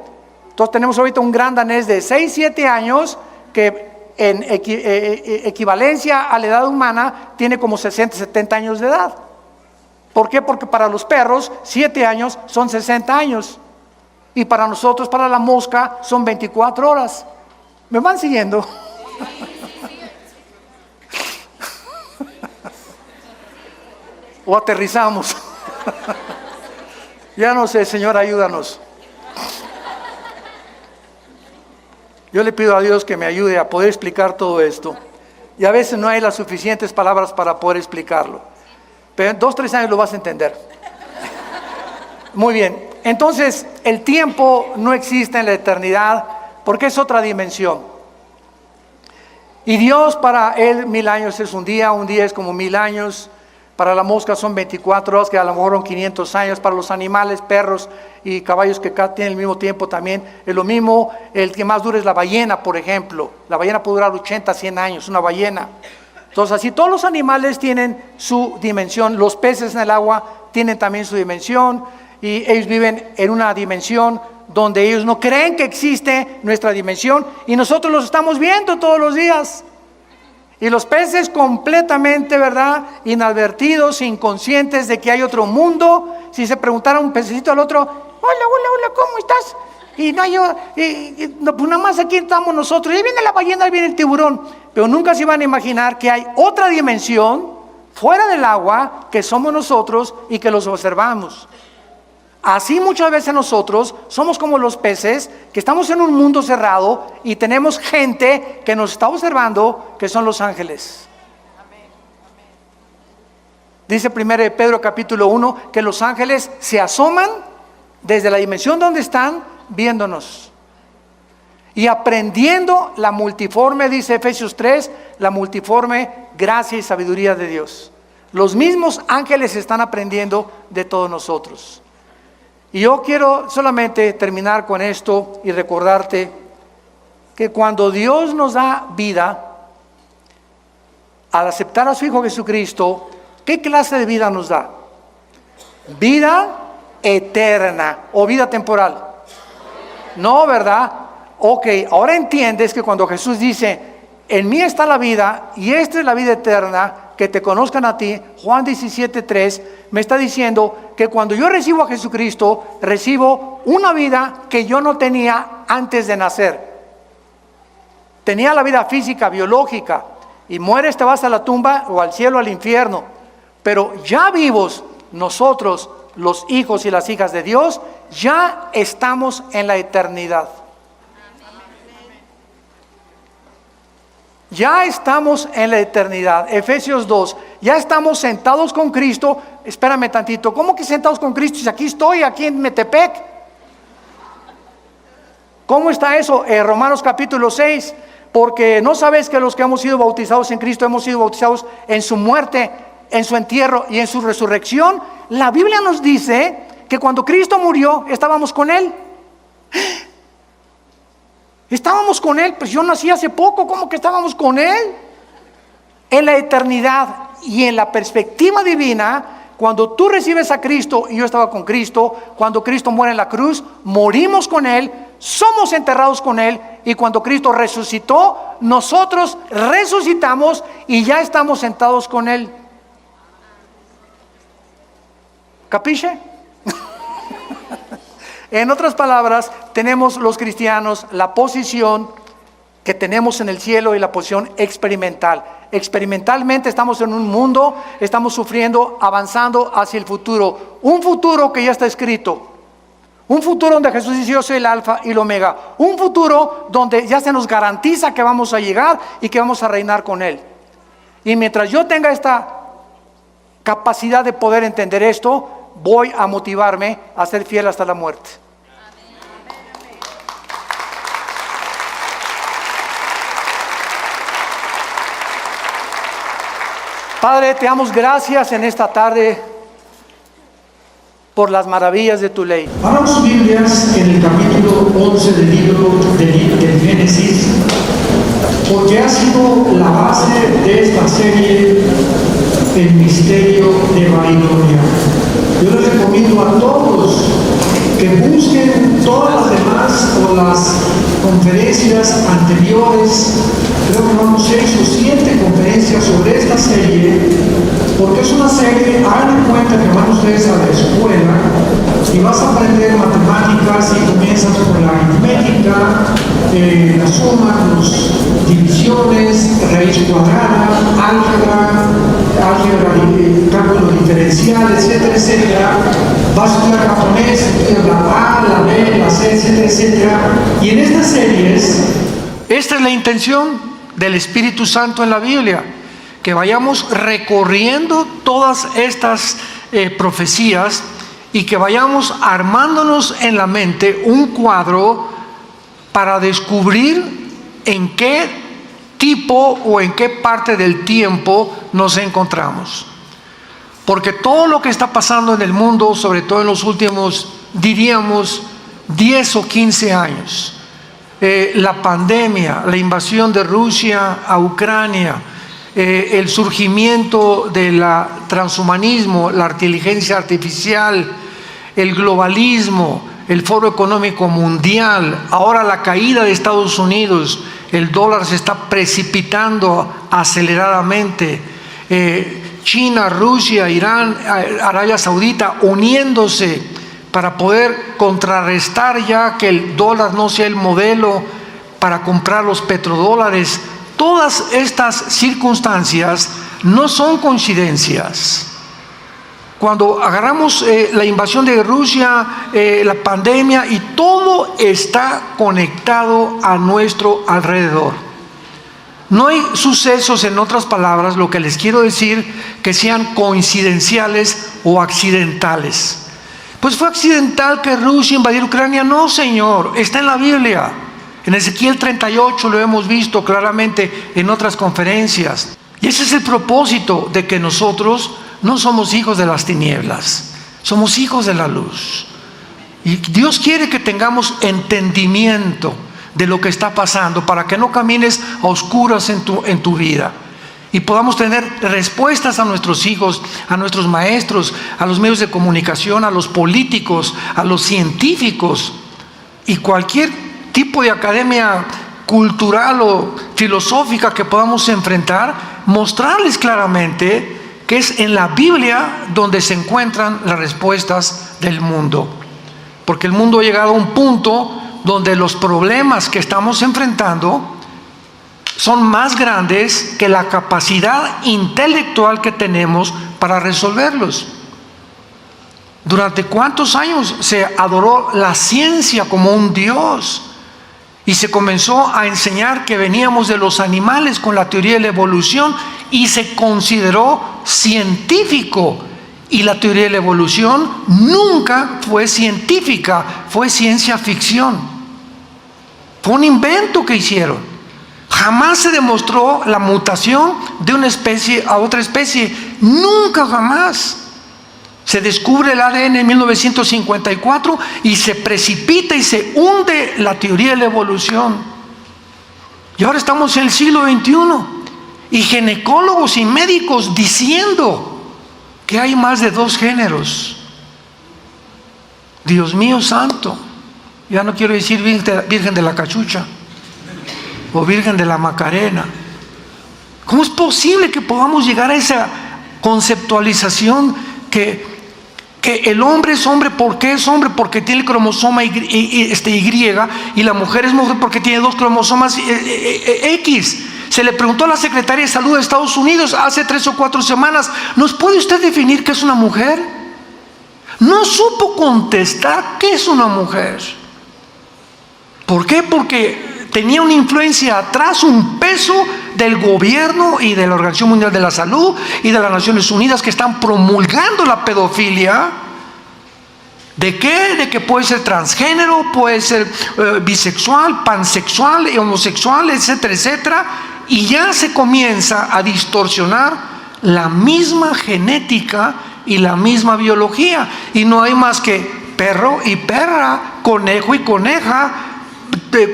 Entonces tenemos ahorita un gran danés de 6, 7 años que en equivalencia a la edad humana tiene como 60, 70 años de edad. ¿Por qué? Porque para los perros 7 años son 60 años. Y para nosotros, para la mosca, son 24 horas. ¿Me van siguiendo? ¿O aterrizamos? Ya no sé, Señor, ayúdanos. Yo le pido a Dios que me ayude a poder explicar todo esto. Y a veces no hay las suficientes palabras para poder explicarlo. Pero en 2, 3 años lo vas a entender. Muy bien. Entonces, el tiempo no existe en la eternidad porque es otra dimensión. Y Dios, para Él 1000 años es un día es como 1000 años. Para la mosca son 24 horas, que a lo mejor son 500 años. Para los animales, perros y caballos que tienen el mismo tiempo también es lo mismo. El que más dura es la ballena, por ejemplo. La ballena puede durar 80, 100 años, una ballena. Entonces, así todos los animales tienen su dimensión. Los peces en el agua tienen también su dimensión. Y ellos viven en una dimensión donde ellos no creen que existe nuestra dimensión. Y nosotros los estamos viendo todos los días. Y los peces completamente, ¿verdad?, inadvertidos, inconscientes de que hay otro mundo. Si se preguntara un pececito al otro, hola, ¿cómo estás? Y no, pues nada más aquí estamos nosotros. Ahí viene la ballena, ahí viene el tiburón. Pero nunca se van a imaginar que hay otra dimensión fuera del agua que somos nosotros y que los observamos. Así muchas veces nosotros somos como los peces que estamos en un mundo cerrado y tenemos gente que nos está observando, que son los ángeles. Dice 1 Pedro capítulo 1 que los ángeles se asoman desde la dimensión donde están viéndonos y aprendiendo la multiforme, dice Efesios 3, la multiforme gracia y sabiduría de Dios. Los mismos ángeles están aprendiendo de todos nosotros. Y yo quiero solamente terminar con esto y recordarte que cuando Dios nos da vida, al aceptar a su Hijo Jesucristo, ¿qué clase de vida nos da? Vida eterna o vida temporal. No, ¿verdad? Ok, ahora entiendes que cuando Jesús dice, en mí está la vida y esta es la vida eterna, que te conozcan a ti, Juan 17:3, me está diciendo que cuando yo recibo a Jesucristo, recibo una vida que yo no tenía antes de nacer. Tenía la vida física, biológica, y mueres, te vas a la tumba o al cielo, al infierno. Pero ya vivos, nosotros, los hijos y las hijas de Dios, ya estamos en la eternidad. Ya estamos en la eternidad. Efesios 2, ya estamos sentados con Cristo. Espérame tantito, ¿cómo que sentados con Cristo? Si aquí estoy, aquí en Metepec. ¿Cómo está eso? Romanos capítulo 6, porque no sabes que los que hemos sido bautizados en Cristo hemos sido bautizados en su muerte, en su entierro y en su resurrección. La Biblia nos dice que cuando Cristo murió, estábamos con Él. Estábamos con Él, pues yo nací hace poco, ¿cómo que estábamos con Él? En la eternidad y en la perspectiva divina, cuando tú recibes a Cristo, y yo estaba con Cristo, cuando Cristo muere en la cruz, morimos con Él, somos enterrados con Él, y cuando Cristo resucitó, nosotros resucitamos y ya estamos sentados con Él. ¿Capiche? En otras palabras, tenemos los cristianos la posición que tenemos en el cielo y la posición experimental. Experimentalmente estamos en un mundo, estamos sufriendo, avanzando hacia el futuro. Un futuro que ya está escrito. Un futuro donde Jesús dice, yo soy el alfa y el omega. Un futuro donde ya se nos garantiza que vamos a llegar y que vamos a reinar con Él. Y mientras yo tenga esta capacidad de poder entender esto, voy a motivarme a ser fiel hasta la muerte. Padre, te damos gracias en esta tarde por las maravillas de tu ley. Abran sus Biblias en el capítulo 11 del libro del Génesis, porque ha sido la base de esta serie, el misterio de Babilonia. Yo les recomiendo a todos que busquen todas las demás o las conferencias anteriores. Creo que vamos 6 o 7 conferencias sobre esta serie, porque es una serie, hagan en cuenta que van ustedes a la escuela y vas a aprender matemáticas y comienzas con la aritmética, la suma, las divisiones, raíz cuadrada, álgebra, cálculo diferencial. artificial, etcétera, etcétera. Va a estudiar japonés, la A, la B, la C, etcétera, etcétera. Y en estas series, esta es la intención del Espíritu Santo en la Biblia, que vayamos recorriendo todas estas profecías y que vayamos armándonos en la mente un cuadro para descubrir en qué tipo o en qué parte del tiempo nos encontramos. Porque todo lo que está pasando en el mundo, sobre todo en los últimos, diríamos, 10 o 15 años, la pandemia, la invasión de Rusia a Ucrania, el surgimiento del transhumanismo, la inteligencia artificial, el globalismo, el Foro Económico Mundial, ahora la caída de Estados Unidos, el dólar se está precipitando aceleradamente, China, Rusia, Irán, Arabia Saudita uniéndose para poder contrarrestar ya que el dólar no sea el modelo para comprar los petrodólares. Todas estas circunstancias no son coincidencias. Cuando agarramos la invasión de Rusia, la pandemia, y todo está conectado a nuestro alrededor. No hay sucesos, en otras palabras, lo que les quiero decir, que sean coincidenciales o accidentales. Pues fue accidental que Rusia invadiera Ucrania. No, señor, está en la Biblia. En Ezequiel 38 lo hemos visto claramente en otras conferencias. Y ese es el propósito de que nosotros no somos hijos de las tinieblas, somos hijos de la luz. Y Dios quiere que tengamos entendimiento de lo que está pasando para que no camines a oscuras en tu vida y podamos tener respuestas a nuestros hijos, a nuestros maestros, a los medios de comunicación, a los políticos, a los científicos y cualquier tipo de academia cultural o filosófica que podamos enfrentar, mostrarles claramente que es en la Biblia donde se encuentran las respuestas del mundo. Porque el mundo ha llegado a un punto donde los problemas que estamos enfrentando son más grandes que la capacidad intelectual que tenemos para resolverlos. ¿Durante cuántos años se adoró la ciencia como un Dios? Y se comenzó a enseñar que veníamos de los animales con la teoría de la evolución y se consideró científico. Y la teoría de la evolución nunca fue científica, fue ciencia ficción. Fue un invento que hicieron. Jamás se demostró la mutación de una especie a otra especie. Nunca, jamás. Se descubre el ADN en 1954 y se precipita y se hunde la teoría de la evolución. Y ahora estamos en el siglo XXI y ginecólogos y médicos diciendo que hay más de 2 géneros. Dios mío santo, ya no quiero decir Virgen de la Cachucha o Virgen de la Macarena. ¿Cómo es posible que podamos llegar a esa conceptualización que el hombre es hombre? ¿Por qué es hombre? Porque tiene el cromosoma Y, y la mujer es mujer porque tiene 2 cromosomas X. Se le preguntó a la Secretaría de Salud de Estados Unidos hace 3 o 4 semanas, ¿nos puede usted definir qué es una mujer? No supo contestar qué es una mujer. ¿Por qué? Porque tenía una influencia atrás, un peso del gobierno y de la Organización Mundial de la Salud y de las Naciones Unidas que están promulgando la pedofilia. ¿De qué? De que puede ser transgénero, puede ser bisexual, pansexual, homosexual, etcétera, etcétera. Y ya se comienza a distorsionar la misma genética y la misma biología. Y no hay más que perro y perra, conejo y coneja,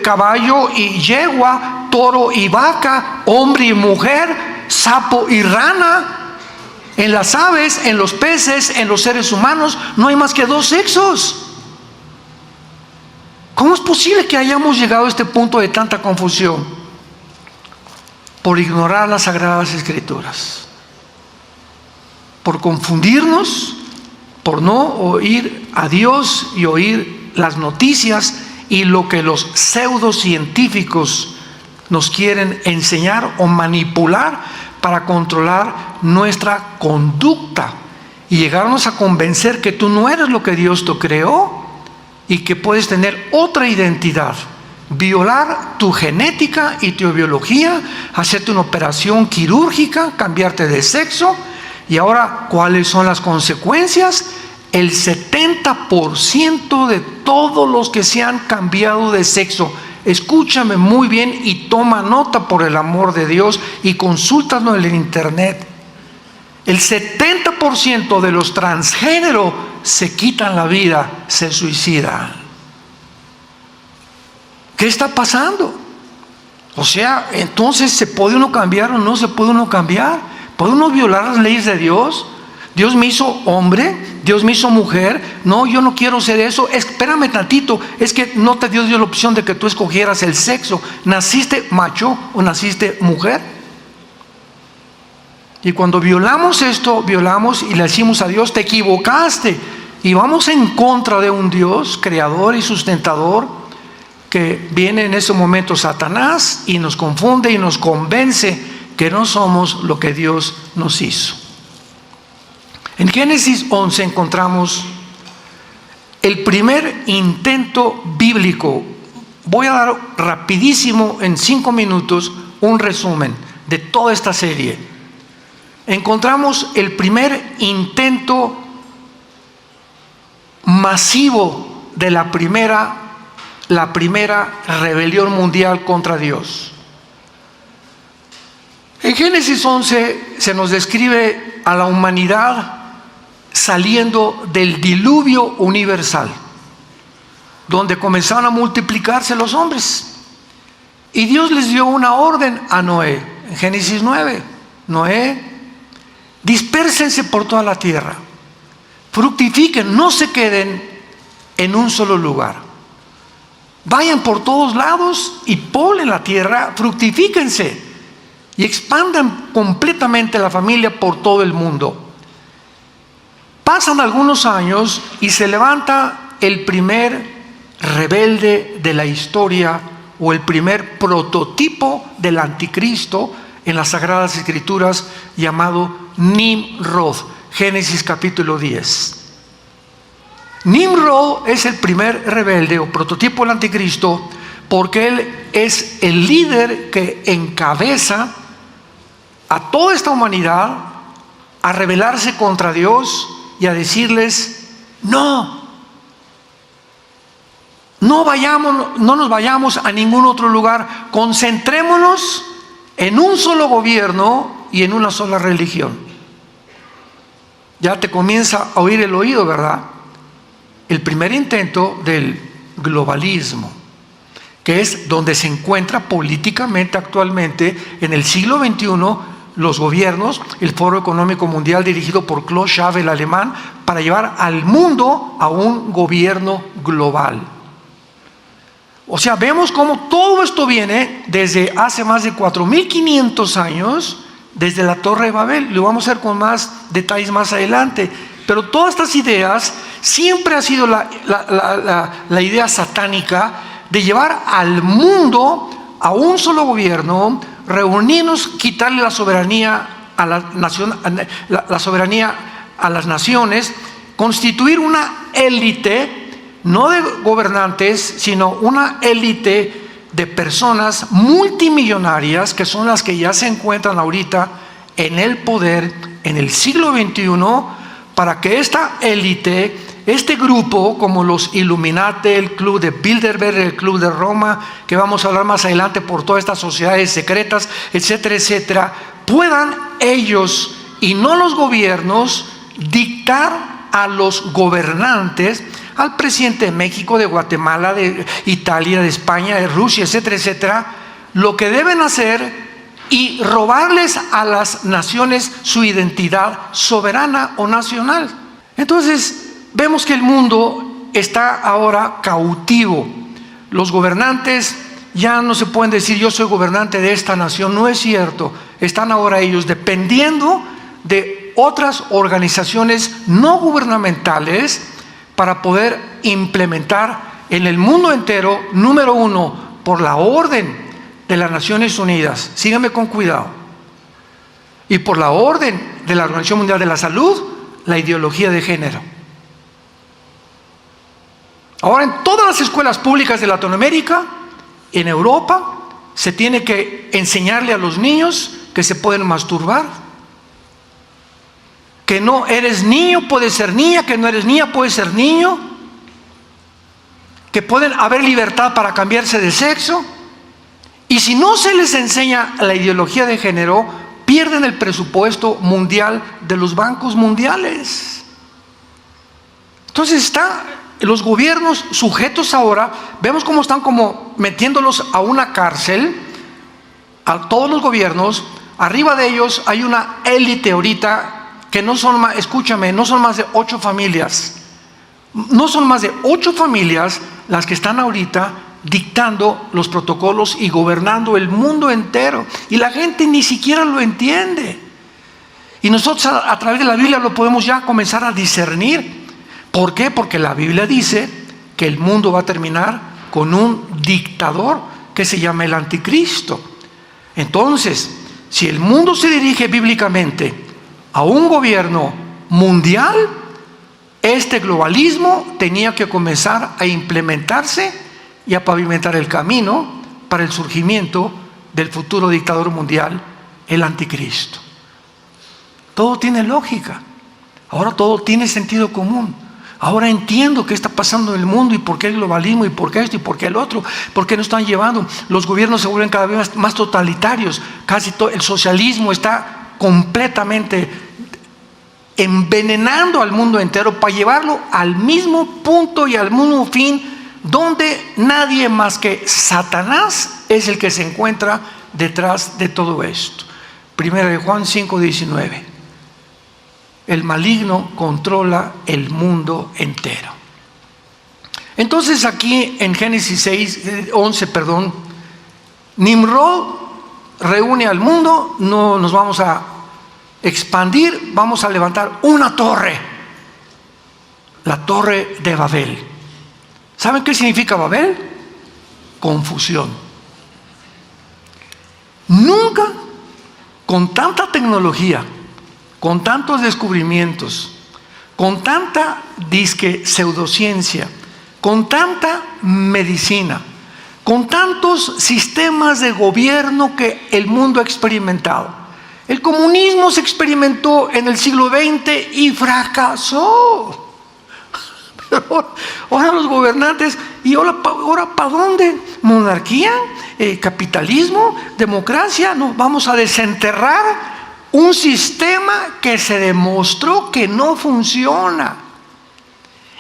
caballo y yegua, toro y vaca, hombre y mujer, sapo y rana. En las aves, en los peces, en los seres humanos, no hay más que 2 sexos. ¿Cómo es posible que hayamos llegado a este punto de tanta confusión? Por ignorar las Sagradas Escrituras, por confundirnos, por no oír a Dios y oír las noticias y lo que los pseudocientíficos nos quieren enseñar o manipular para controlar nuestra conducta y llegarnos a convencer que tú no eres lo que Dios te creó y que puedes tener otra identidad, violar tu genética y tu biología, hacerte una operación quirúrgica, cambiarte de sexo. Y ahora, ¿cuáles son las consecuencias? El 70% de todos los que se han cambiado de sexo, escúchame muy bien y toma nota por el amor de Dios y consúltalo en el internet. El 70% de los transgéneros se quitan la vida, se suicidan. ¿Qué está pasando? O sea, entonces, ¿se puede uno cambiar o no se puede uno cambiar? ¿Puede uno violar las leyes de Dios? Dios me hizo hombre, Dios me hizo mujer. No, yo no quiero ser eso. Espérame tantito, es que no te dio Dios la opción de que tú escogieras el sexo. ¿Naciste macho o naciste mujer? Y cuando violamos esto, violamos y le decimos a Dios, te equivocaste. Y vamos en contra de un Dios creador y sustentador, que viene en ese momento Satanás y nos confunde y nos convence que no somos lo que Dios nos hizo. En Génesis 11 encontramos el primer intento bíblico. Voy a dar rapidísimo, en 5 minutos, un resumen de toda esta serie. Encontramos el primer intento masivo de la primera rebelión mundial contra Dios. En Génesis 11 se nos describe a la humanidad saliendo del diluvio universal, donde comenzaron a multiplicarse los hombres. Y Dios les dio una orden a Noé. En Génesis 9, Noé, dispérsense por toda la tierra, fructifiquen, no se queden en un solo lugar. Vayan por todos lados y poblen la tierra, fructifíquense y expandan completamente la familia por todo el mundo. Pasan algunos años y se levanta el primer rebelde de la historia, o el primer prototipo del anticristo en las Sagradas Escrituras, llamado Nimrod. Génesis capítulo 10. Nimrod es el primer rebelde o prototipo del anticristo, porque él es el líder que encabeza a toda esta humanidad a rebelarse contra Dios y a decirles: no nos vayamos a ningún otro lugar, concentrémonos en un solo gobierno y en una sola religión. Ya te comienza a oír el oído, ¿verdad? El primer intento del globalismo, que es donde se encuentra políticamente actualmente en el siglo XXI los gobiernos, el Foro Económico Mundial dirigido por Klaus Schwab, el alemán, para llevar al mundo a un gobierno global. O sea, vemos cómo todo esto viene desde hace más de 4.500 años, desde la Torre de Babel. Lo vamos a ver con más detalles más adelante. Pero todas estas ideas siempre ha sido la idea satánica de llevar al mundo a un solo gobierno, reunirnos, quitarle la soberanía a la nación, la soberanía a las naciones, constituir una élite, no de gobernantes, sino una élite de personas multimillonarias, que son las que ya se encuentran ahorita en el poder en el siglo XXI, para que esta élite, este grupo, como los Illuminati, el Club de Bilderberg, el Club de Roma, que vamos a hablar más adelante, por todas estas sociedades secretas, etcétera, etcétera, puedan ellos y no los gobiernos dictar a los gobernantes, al presidente de México, de Guatemala, de Italia, de España, de Rusia, etcétera, etcétera, lo que deben hacer y robarles a las naciones su identidad soberana o nacional. Entonces, vemos que el mundo está ahora cautivo. Los gobernantes ya no se pueden decir: yo soy gobernante de esta nación. No es cierto. Están ahora ellos dependiendo de otras organizaciones no gubernamentales para poder implementar en el mundo entero, número uno, por la orden de las Naciones Unidas, síganme con cuidado, y por la orden de la Organización Mundial de la Salud, la ideología de género. Ahora en todas las escuelas públicas de Latinoamérica, en Europa, se tiene que enseñarle a los niños que se pueden masturbar, que no eres niño, puedes ser niña, que no eres niña, puedes ser niño, que pueden haber libertad para cambiarse de sexo. Y si no se les enseña la ideología de género, pierden el presupuesto mundial de los bancos mundiales. Entonces están los gobiernos sujetos ahora, vemos cómo están como metiéndolos a una cárcel, a todos los gobiernos. Arriba de ellos hay una élite ahorita que no son más, escúchame, no son más de 8 familias. No son más de 8 familias las que están ahorita dictando los protocolos y gobernando el mundo entero. Y la gente ni siquiera lo entiende. Y nosotros a través de la Biblia lo podemos ya comenzar a discernir. ¿Por qué? Porque la Biblia dice que el mundo va a terminar con un dictador que se llama el anticristo. Entonces, si el mundo se dirige bíblicamente a un gobierno mundial, este globalismo tenía que comenzar a implementarse y a pavimentar el camino para el surgimiento del futuro dictador mundial, el anticristo. Todo tiene lógica. Ahora todo tiene sentido común. Ahora entiendo qué está pasando en el mundo y por qué el globalismo y por qué esto y por qué el otro, por qué nos están llevando. Los gobiernos se vuelven cada vez más totalitarios. Casi todo el socialismo está completamente envenenando al mundo entero para llevarlo al mismo punto y al mismo fin, donde nadie más que Satanás es el que se encuentra detrás de todo esto. Primera de Juan 5:19. El maligno controla el mundo entero. Entonces aquí en Génesis 11, Nimrod reúne al mundo. No nos vamos a expandir, vamos a levantar una torre, la torre de Babel. ¿Saben qué significa Babel? Confusión. Nunca con tanta tecnología, con tantos descubrimientos, con tanta disque pseudociencia, con tanta medicina, con tantos sistemas de gobierno que el mundo ha experimentado. El comunismo se experimentó en el siglo XX y fracasó. Ahora los gobernantes, ¿y ahora para dónde? ¿Monarquía? ¿Capitalismo? ¿Democracia? No, vamos a desenterrar un sistema que se demostró que no funciona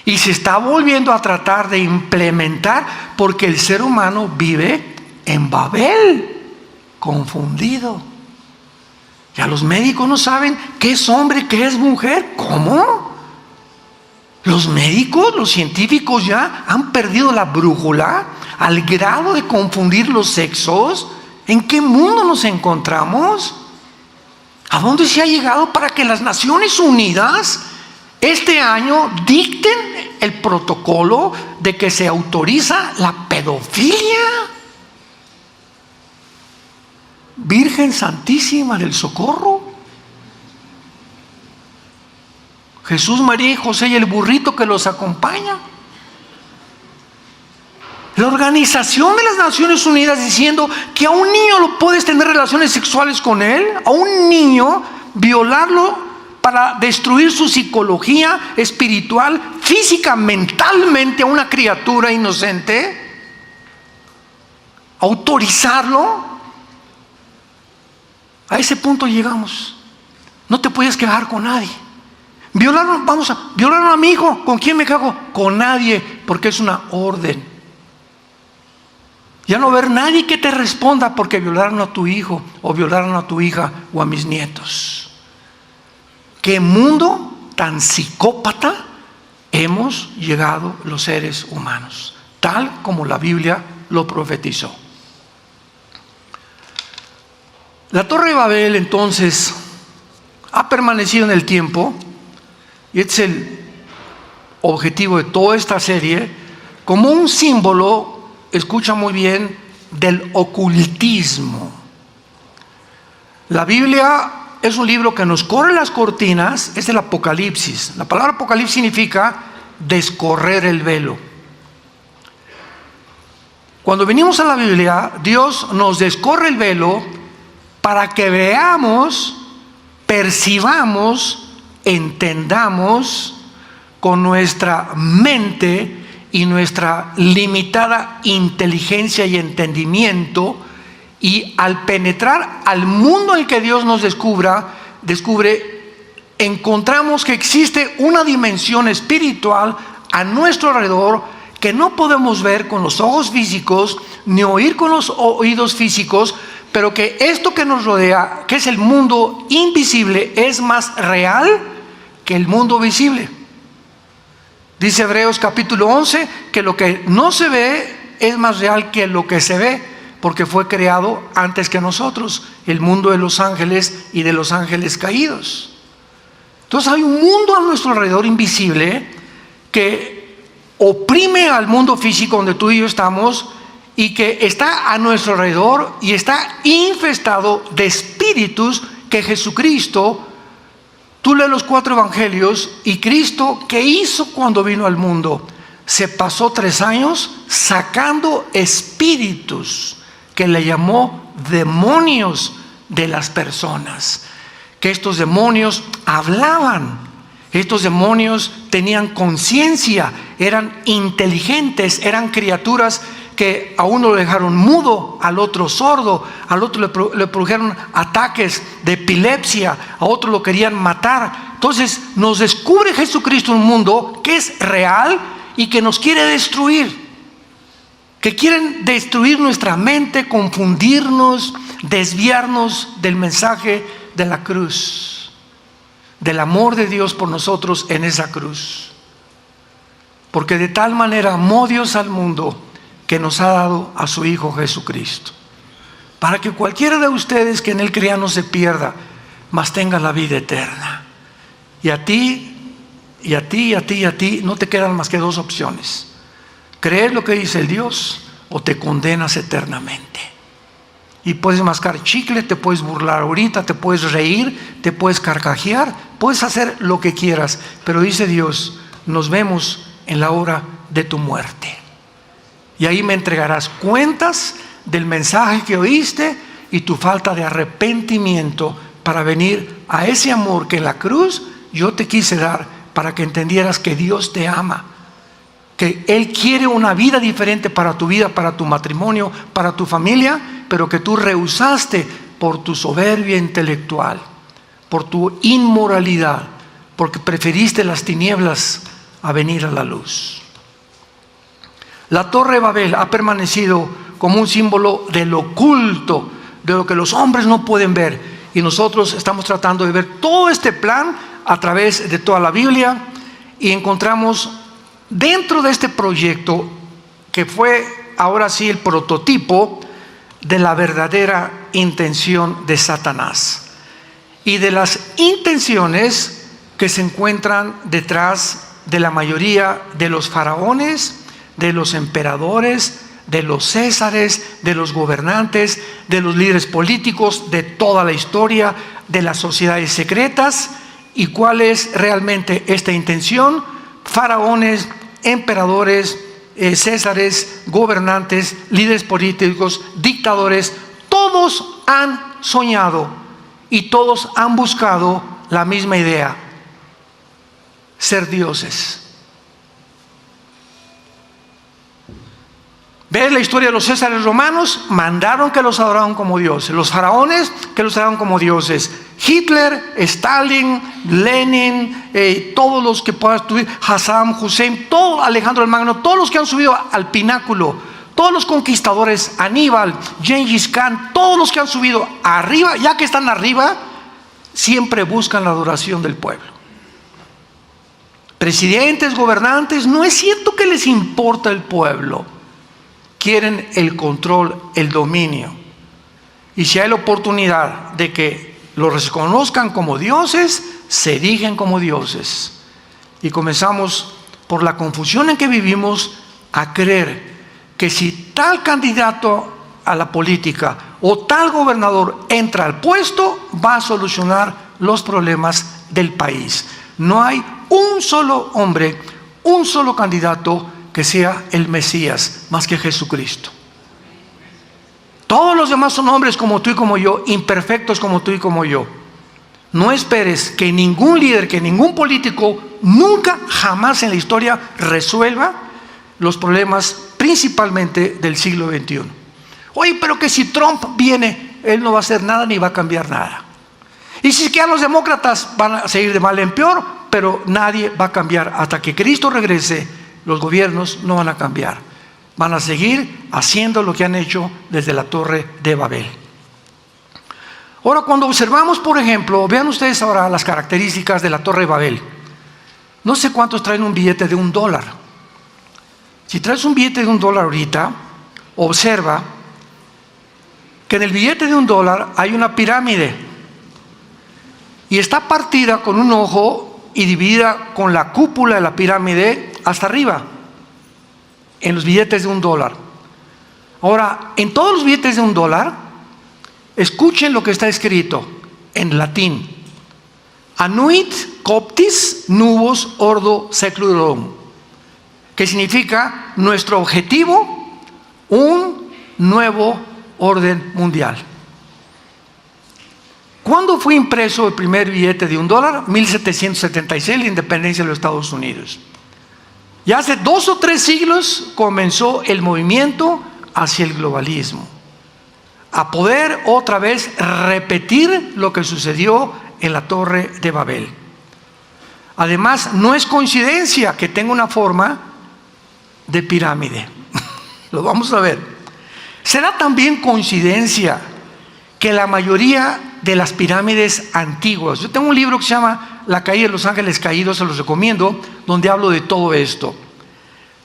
y se está volviendo a tratar de implementar, porque el ser humano vive en Babel, confundido. Ya los médicos no saben qué es hombre, qué es mujer. ¿Cómo? Los médicos, los científicos ya han perdido la brújula al grado de confundir los sexos. ¿En qué mundo nos encontramos? ¿A dónde se ha llegado para que las Naciones Unidas este año dicten el protocolo de que se autoriza la pedofilia? Virgen Santísima del Socorro, Jesús, María y José y el burrito que los acompaña. La Organización de las Naciones Unidas diciendo que a un niño lo puedes tener relaciones sexuales con él, a un niño violarlo para destruir su psicología espiritual, física, mentalmente a una criatura inocente, autorizarlo. A ese punto llegamos. No te puedes quejar con nadie. Violaron a mi hijo. ¿Con quién me quejo? Con nadie, porque es una orden. Ya no va a haber nadie que te responda porque violaron a tu hijo o violaron a tu hija o a mis nietos. ¿Qué mundo tan psicópata hemos llegado los seres humanos? Tal como la Biblia lo profetizó. La Torre de Babel entonces ha permanecido en el tiempo, y este es el objetivo de toda esta serie, como un símbolo, escucha muy bien, del ocultismo. La Biblia es un libro que nos corre las cortinas, es el Apocalipsis. La palabra Apocalipsis significa descorrer el velo. Cuando venimos a la Biblia, Dios nos descorre el velo para que veamos, percibamos, entendamos con nuestra mente y nuestra limitada inteligencia y entendimiento, y al penetrar al mundo en el que Dios nos descubre, encontramos que existe una dimensión espiritual a nuestro alrededor que no podemos ver con los ojos físicos ni oír con los oídos físicos, pero que esto que nos rodea, que es el mundo invisible, es más real que el mundo visible. Dice Hebreos capítulo 11 que lo que no se ve es más real que lo que se ve, porque fue creado antes que nosotros, el mundo de los ángeles y de los ángeles caídos. Entonces hay un mundo a nuestro alrededor invisible que oprime al mundo físico donde tú y yo estamos, y que está a nuestro alrededor y está infestado de espíritus que Jesucristo, tú lees los 4 evangelios, y Cristo, ¿qué hizo cuando vino al mundo? Se pasó 3 años sacando espíritus que le llamó demonios de las personas. Que estos demonios hablaban, estos demonios tenían conciencia, eran inteligentes, eran criaturas que a uno lo dejaron mudo, al otro sordo, al otro le produjeron ataques de epilepsia, a otro lo querían matar. Entonces nos descubre Jesucristo un mundo que es real y que nos quiere destruir, que quieren destruir nuestra mente, confundirnos, desviarnos del mensaje de la cruz, del amor de Dios por nosotros en esa cruz. Porque de tal manera amó Dios al mundo que nos ha dado a su Hijo Jesucristo, para que cualquiera de ustedes que en Él crea no se pierda, mas tenga la vida eterna. Y a ti, y a ti, y a ti, y a ti, no te quedan más que 2 opciones: creer lo que dice el Dios, o te condenas eternamente. Y puedes mascar chicle, te puedes burlar ahorita, te puedes reír, te puedes carcajear, puedes hacer lo que quieras, pero dice Dios: nos vemos en la hora de tu muerte. Y ahí me entregarás cuentas del mensaje que oíste y tu falta de arrepentimiento, para venir a ese amor que en la cruz yo te quise dar, para que entendieras que Dios te ama, que Él quiere una vida diferente para tu vida, para tu matrimonio, para tu familia, pero que tú rehusaste por tu soberbia intelectual, por tu inmoralidad, porque preferiste las tinieblas a venir a la luz. La Torre de Babel ha permanecido como un símbolo del oculto, de lo que los hombres no pueden ver, y nosotros estamos tratando de ver todo este plan a través de toda la Biblia, y encontramos dentro de este proyecto, que fue ahora sí el prototipo de la verdadera intención de Satanás y de las intenciones que se encuentran detrás de la mayoría de los faraones, de los emperadores, de los césares, de los gobernantes, de los líderes políticos, de toda la historia, de las sociedades secretas. ¿Y cuál es realmente esta intención? Faraones, emperadores, césares, gobernantes, líderes políticos, dictadores, todos han soñado y todos han buscado la misma idea: ser dioses. ¿Ves la historia de los césares romanos? Mandaron que los adoraran como dioses. Los faraones, que los adoraran como dioses. Hitler, Stalin, Lenin, todos los que puedan subir, Saddam Hussein, todo, Alejandro el Magno, todos los que han subido al pináculo, todos los conquistadores, Aníbal, Gengis Khan, todos los que han subido arriba, ya que están arriba, siempre buscan la adoración del pueblo. Presidentes, gobernantes, no es cierto que les importa el pueblo. Quieren el control, el dominio. Y si hay la oportunidad de que los reconozcan como dioses, se erigen como dioses. Y comenzamos, por la confusión en que vivimos, a creer que si tal candidato a la política o tal gobernador entra al puesto, va a solucionar los problemas del país. No hay un solo hombre, un solo candidato que sea el Mesías más que Jesucristo. Todos los demás son hombres como tú y como yo, imperfectos como tú y como yo. No esperes que ningún líder, que ningún político nunca, jamás en la historia resuelva los problemas principalmente del siglo XXI. Oye, pero que si Trump viene, él no va a hacer nada ni va a cambiar nada. Y si quedan los demócratas, van a seguir de mal en peor, pero nadie va a cambiar. Hasta que Cristo regrese, los gobiernos no van a cambiar. Van a seguir haciendo lo que han hecho desde la Torre de Babel. Ahora, cuando observamos, por ejemplo, vean ustedes ahora las características de la Torre de Babel. No sé cuántos traen un billete de $1. Si traes un billete de $1 ahorita, observa que en el billete de $1 hay una pirámide y está partida con un ojo y dividida con la cúpula de la pirámide hasta arriba, en los billetes de $1. Ahora, en todos los billetes de $1, escuchen lo que está escrito en latín: Annuit coptis nubos ordo seclorum, que significa nuestro objetivo, un nuevo orden mundial. ¿Cuándo fue impreso el primer billete de $1? 1776, la independencia de los Estados Unidos. Ya hace 2 o 3 siglos comenzó el movimiento hacia el globalismo, a poder otra vez repetir lo que sucedió en la Torre de Babel. Además, no es coincidencia que tenga una forma de pirámide. Lo vamos a ver. ¿Será también coincidencia que la mayoría de las pirámides antiguas? Yo tengo un libro que se llama La caída de los ángeles caídos, se los recomiendo, donde hablo de todo esto.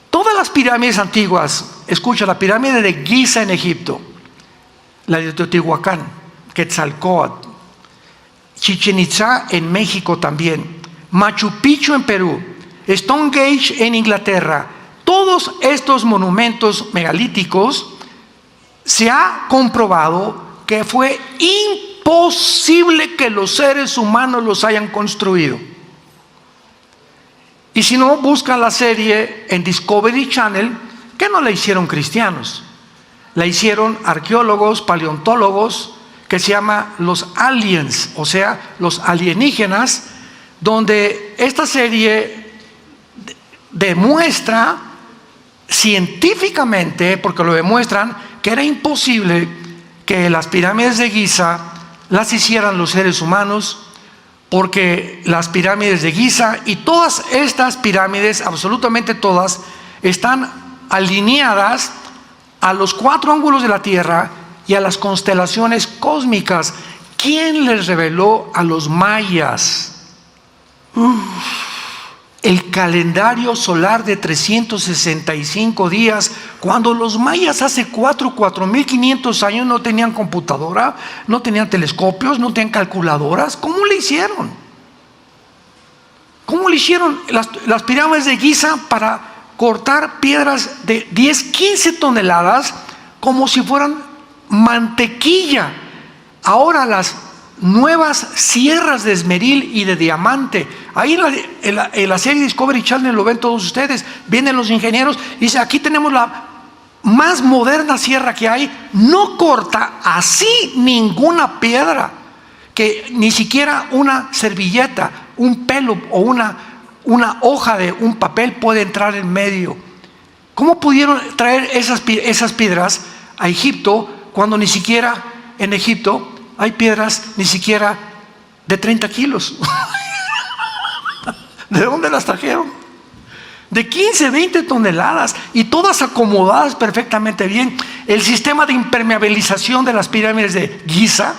Todas las pirámides antiguas, escucha, la pirámide de Giza en Egipto, la de Teotihuacán, Quetzalcóatl, Chichén Itzá en México también, Machu Picchu en Perú, Stonehenge en Inglaterra, todos estos monumentos megalíticos se ha comprobado que fue imposible que los seres humanos los hayan construido. Y si no, buscan la serie en Discovery Channel, que no la hicieron cristianos, la hicieron arqueólogos, paleontólogos, que se llama Los Aliens, o sea, los alienígenas, donde esta serie demuestra científicamente, porque lo demuestran, que era imposible que las pirámides de Giza las hicieran los seres humanos, porque las pirámides de Giza y todas estas pirámides, absolutamente todas, están alineadas a los 4 ángulos de la Tierra y a las constelaciones cósmicas. ¿Quién les reveló a los mayas el calendario solar de 365 días, cuando los mayas hace 4,500 años no tenían computadora, no tenían telescopios, no tenían calculadoras? ¿Cómo le hicieron? ¿Cómo le hicieron las pirámides de Giza para cortar piedras de 10, 15 toneladas como si fueran mantequilla? Ahora las nuevas sierras de esmeril y de diamante, ahí en la serie Discovery Channel lo ven todos ustedes, vienen los ingenieros y dicen: aquí tenemos la más moderna sierra que hay, no corta así ninguna piedra, que ni siquiera una servilleta, un pelo o una hoja de un papel puede entrar en medio. ¿Cómo pudieron traer esas piedras a Egipto cuando ni siquiera en Egipto hay piedras ni siquiera de 30 kilos? ¿De dónde las trajeron? De 15, 20 toneladas y todas acomodadas perfectamente bien. El sistema de impermeabilización de las pirámides de Giza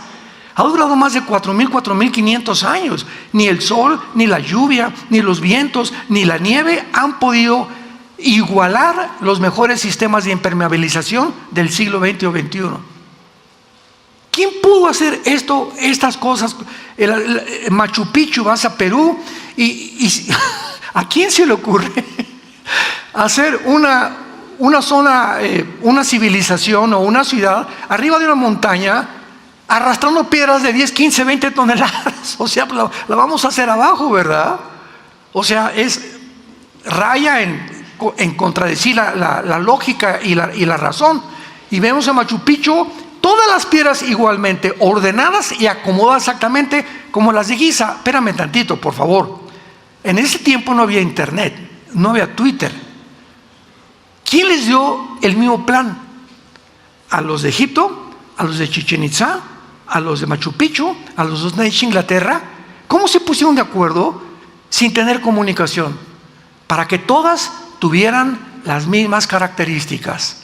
ha durado más de 4,500 años. Ni el sol, ni la lluvia, ni los vientos, ni la nieve han podido igualar los mejores sistemas de impermeabilización del siglo XX o XXI. ¿Quién pudo hacer estas cosas? El Machu Picchu, vas a Perú y ¿a quién se le ocurre hacer una zona, una civilización o una ciudad arriba de una montaña arrastrando piedras de 10, 15, 20 toneladas. O sea, la vamos a hacer abajo, ¿verdad? O sea, raya en contradecir la lógica y la razón. Y vemos en Machu Picchu todas las piedras igualmente ordenadas y acomodadas exactamente como las de Giza. Espérame tantito, por favor. En ese tiempo no había internet, no había Twitter. ¿Quién les dio el mismo plan? A los de Egipto, a los de Chichén Itzá, a los de Machu Picchu, a los dos de Inglaterra. ¿Cómo se pusieron de acuerdo sin tener comunicación? Para que todas tuvieran las mismas características.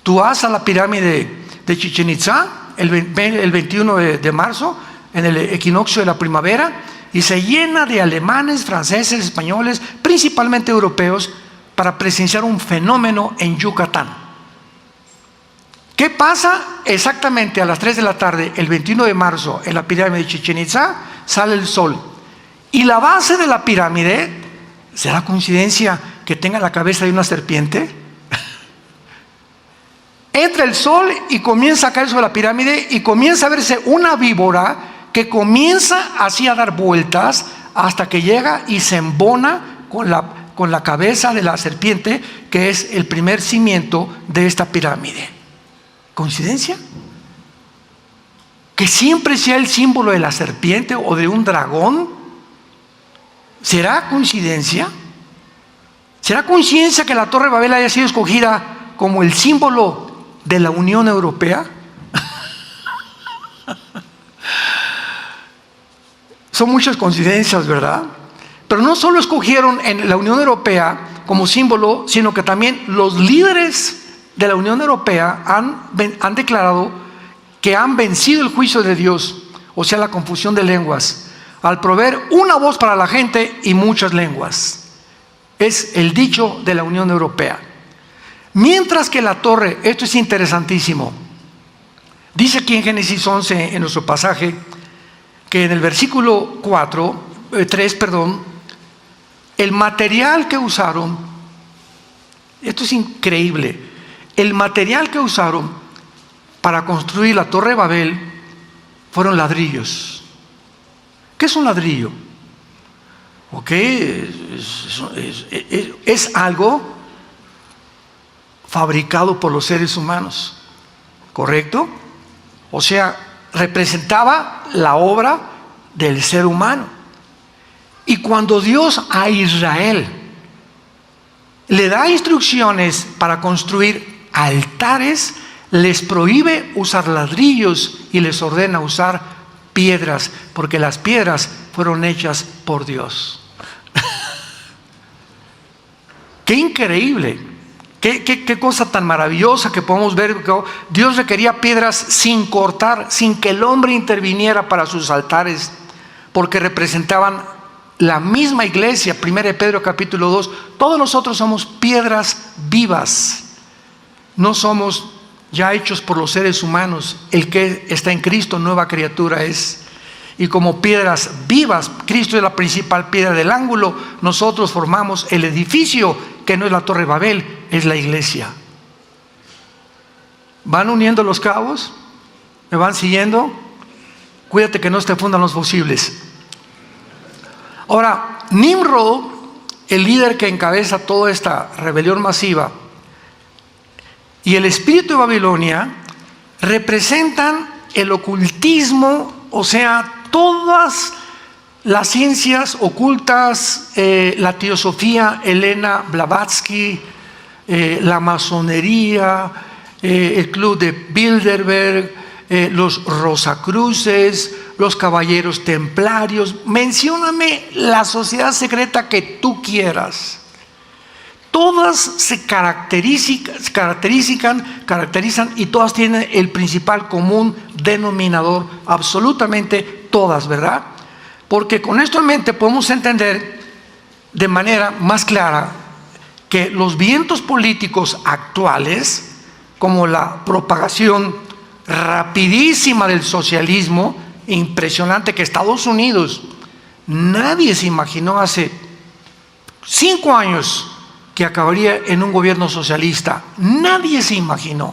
Tú vas a la pirámide de Chichén Itzá el 21 de marzo, en el equinoccio de la primavera, y se llena de alemanes, franceses, españoles, principalmente europeos, para presenciar un fenómeno en Yucatán. ¿Qué pasa? Exactamente a las 3 de la tarde, el 21 de marzo, en la pirámide de Chichén Itzá, sale el sol. Y la base de la pirámide, ¿será coincidencia que tenga la cabeza de una serpiente? Entra el sol y comienza a caer sobre la pirámide y comienza a verse una víbora que comienza así a dar vueltas hasta que llega y se embona con la cabeza de la serpiente, que es el primer cimiento de esta pirámide. ¿Coincidencia? Que siempre sea el símbolo de la serpiente o de un dragón. ¿Será coincidencia? ¿Será coincidencia que la Torre de Babel haya sido escogida como el símbolo de la Unión Europea? Son muchas coincidencias, ¿verdad? Pero no solo escogieron en la Unión Europea como símbolo, sino que también los líderes de la Unión Europea han declarado que han vencido el juicio de Dios, o sea, la confusión de lenguas, al proveer una voz para la gente y muchas lenguas. Es el dicho de la Unión Europea. Mientras que la torre, esto es interesantísimo, dice aquí en Génesis 11, en nuestro pasaje, que en el versículo 3, el material que usaron, esto es increíble, el material que usaron para construir la Torre de Babel fueron ladrillos. ¿Qué es un ladrillo? Ok, es algo fabricado por los seres humanos, ¿correcto? O sea, representaba la obra del ser humano. Y cuando Dios a Israel le da instrucciones para construir altares, les prohíbe usar ladrillos y les ordena usar piedras, porque las piedras fueron hechas por Dios. ¡Qué increíble! Qué cosa tan maravillosa que podemos ver. Dios requería piedras sin cortar, sin que el hombre interviniera para sus altares, porque representaban la misma iglesia. 1 Pedro capítulo 2, todos nosotros somos piedras vivas, no somos ya hechos por los seres humanos. El que está en Cristo, nueva criatura es. Y como piedras vivas, Cristo es la principal piedra del ángulo, nosotros formamos el edificio, que no es la Torre de Babel, es la iglesia. ¿Van uniendo los cabos? ¿Me van siguiendo? Cuídate que no te fundan los fusibles. Ahora, Nimrod, el líder que encabeza toda esta rebelión masiva, y el espíritu de Babilonia representan el ocultismo, o sea, todas las ciencias ocultas, la teosofía, Elena Blavatsky, la masonería, el club de Bilderberg, los Rosacruces, los caballeros templarios. Mencióname la sociedad secreta que tú quieras. Todas se caracterizan y todas tienen el principal común denominador, absolutamente todas, ¿verdad? Porque con esto en mente podemos entender de manera más clara que los vientos políticos actuales, como la propagación rapidísima del socialismo, impresionante, que Estados Unidos, nadie se imaginó hace 5 años que acabaría en un gobierno socialista. Nadie se imaginó.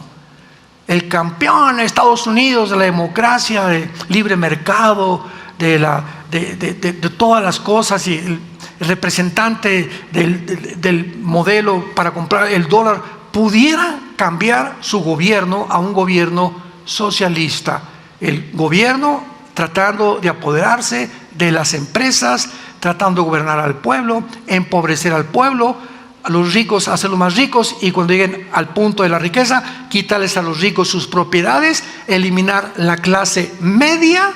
El campeón de Estados Unidos de la democracia, de libre mercado, de todas las cosas, y el representante del modelo para comprar el dólar, pudiera cambiar su gobierno a un gobierno socialista. El gobierno tratando de apoderarse de las empresas, tratando de gobernar al pueblo, empobrecer al pueblo, a los ricos hacerlos más ricos, y cuando lleguen al punto de la riqueza, quitarles a los ricos sus propiedades, eliminar la clase media,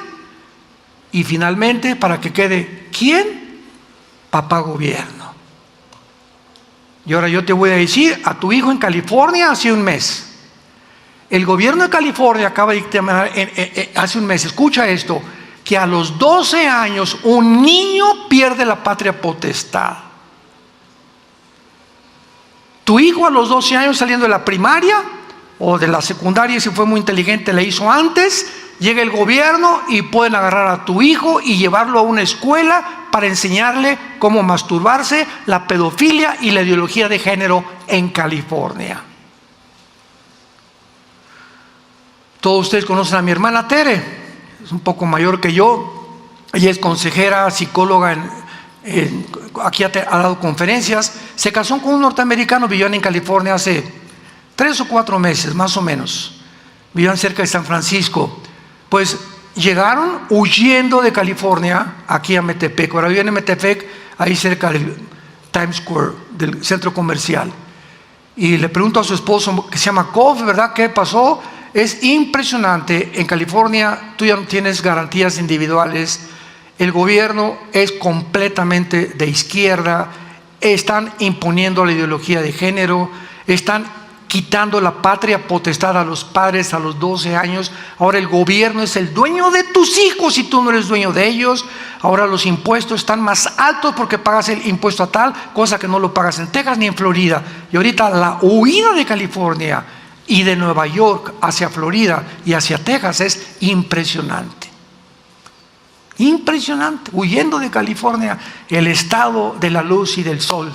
y finalmente, para que quede ¿quién? Papá gobierno. Y ahora yo te voy a decir, a tu hijo en California hace un mes, el gobierno de California acaba de dictaminar hace un mes, escucha esto, que a los 12 años un niño pierde la patria potestad. Tu hijo a los 12 años, saliendo de la primaria o de la secundaria, si fue muy inteligente, le hizo antes, llega el gobierno y pueden agarrar a tu hijo y llevarlo a una escuela para enseñarle cómo masturbarse, la pedofilia y la ideología de género en California. Todos ustedes conocen a mi hermana Tere, es un poco mayor que yo. Ella es consejera, psicóloga, aquí ha dado conferencias. Se casó con un norteamericano, vivían en California hace 3 o 4 meses, más o menos. Vivían cerca de San Francisco. Pues llegaron huyendo de California aquí a Metepec. Ahora viven en Metepec, ahí cerca del Times Square, del centro comercial. Y le pregunto a su esposo, que se llama Kof, ¿verdad? ¿Qué pasó? Es impresionante. En California tú ya no tienes garantías individuales. El gobierno es completamente de izquierda. Están imponiendo la ideología de género. Están quitando la patria potestad a los padres a los 12 años. Ahora el gobierno es el dueño de tus hijos y tú no eres dueño de ellos. Ahora los impuestos están más altos porque pagas el impuesto a tal, cosa que no lo pagas en Texas ni en Florida. Y ahorita la huida de California y de Nueva York hacia Florida y hacia Texas es impresionante. Impresionante. Huyendo de California, el estado de la luz y del sol,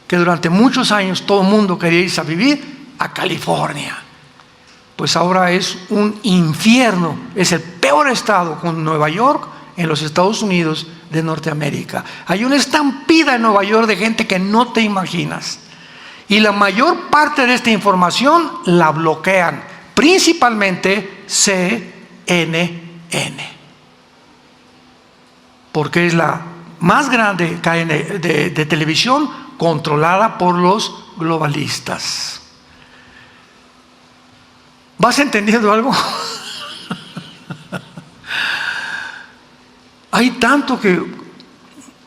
que durante muchos años todo el mundo quería irse a vivir a California. Pues ahora es un infierno. Es el peor estado con Nueva York en los Estados Unidos de Norteamérica. Hay una estampida en Nueva York de gente que no te imaginas. Y la mayor parte de esta información la bloquean, principalmente CNN, porque es la más grande cadena de televisión controlada por los globalistas. ¿Vas entendiendo algo? Hay tanto que,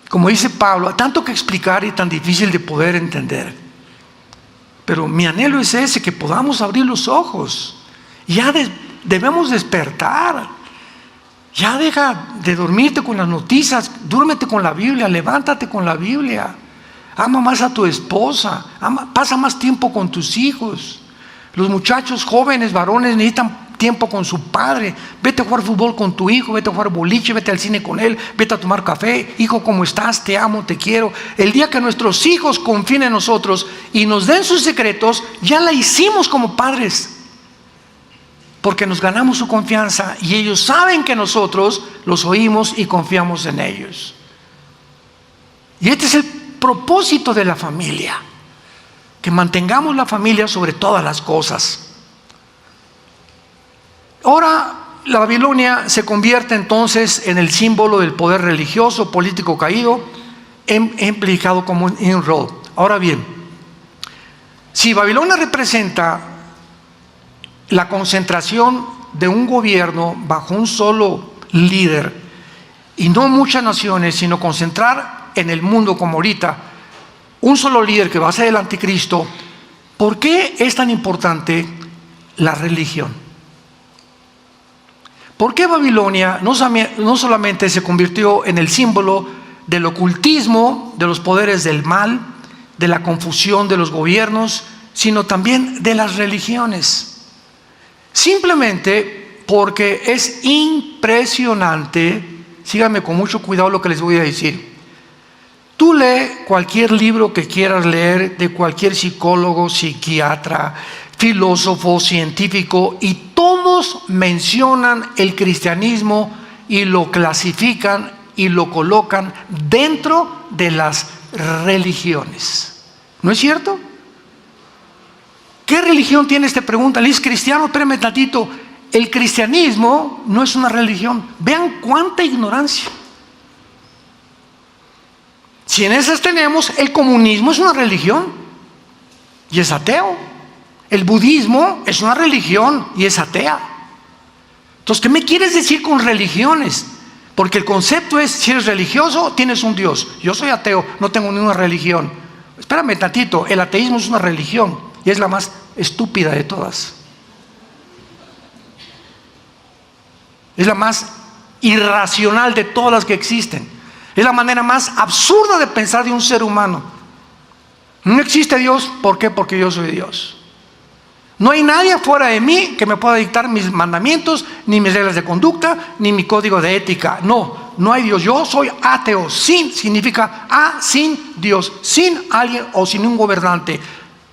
como dice Pablo, tanto que explicar y tan difícil de poder entender. Pero mi anhelo es ese, que podamos abrir los ojos. Ya debemos despertar. Ya deja de dormirte con las noticias, duérmete con la Biblia, levántate con la Biblia. Ama más a tu esposa, pasa más tiempo con tus hijos. Los muchachos jóvenes, varones, necesitan tiempo con su padre. Vete a jugar fútbol con tu hijo, vete a jugar boliche, vete al cine con él, vete a tomar café. Hijo, ¿cómo estás? Te amo, te quiero. El día que nuestros hijos confíen en nosotros y nos den sus secretos, ya la hicimos como padres, porque nos ganamos su confianza y ellos saben que nosotros los oímos y confiamos en ellos. Y este es el propósito de la familia, que mantengamos la familia sobre todas las cosas. Ahora la Babilonia se convierte entonces en el símbolo del poder religioso, político caído, implicado como un Nimrod. Ahora bien, si Babilonia representa la concentración de un gobierno bajo un solo líder, y no muchas naciones, sino concentrar en el mundo como ahorita un solo líder que va a ser el anticristo, ¿por qué es tan importante la religión? ¿Por qué Babilonia no solamente se convirtió en el símbolo del ocultismo, de los poderes del mal, de la confusión de los gobiernos, sino también de las religiones? Simplemente porque es impresionante, síganme con mucho cuidado lo que les voy a decir. Tú lee cualquier libro que quieras leer de cualquier psicólogo, psiquiatra, filósofo, científico, y todos mencionan el cristianismo y lo clasifican y lo colocan dentro de las religiones. ¿No es cierto? ¿Qué religión tienes? Te preguntan. ¿Es cristiano? Espérame tantito. El cristianismo no es una religión. Vean cuánta ignorancia. Si en esas tenemos, el comunismo es una religión y es ateo. El budismo es una religión y es atea. Entonces, ¿qué me quieres decir con religiones? Porque el concepto es, si eres religioso, tienes un Dios. Yo soy ateo, no tengo ninguna religión. Espérame tantito, el ateísmo es una religión y es la más estúpida de todas. Es la más irracional de todas las que existen. Es la manera más absurda de pensar de un ser humano. No existe Dios, ¿por qué? Porque yo soy Dios. No hay nadie afuera de mí que me pueda dictar mis mandamientos, ni mis reglas de conducta, ni mi código de ética. No hay Dios. Yo soy ateo. Sin significa sin Dios, sin alguien o sin un gobernante.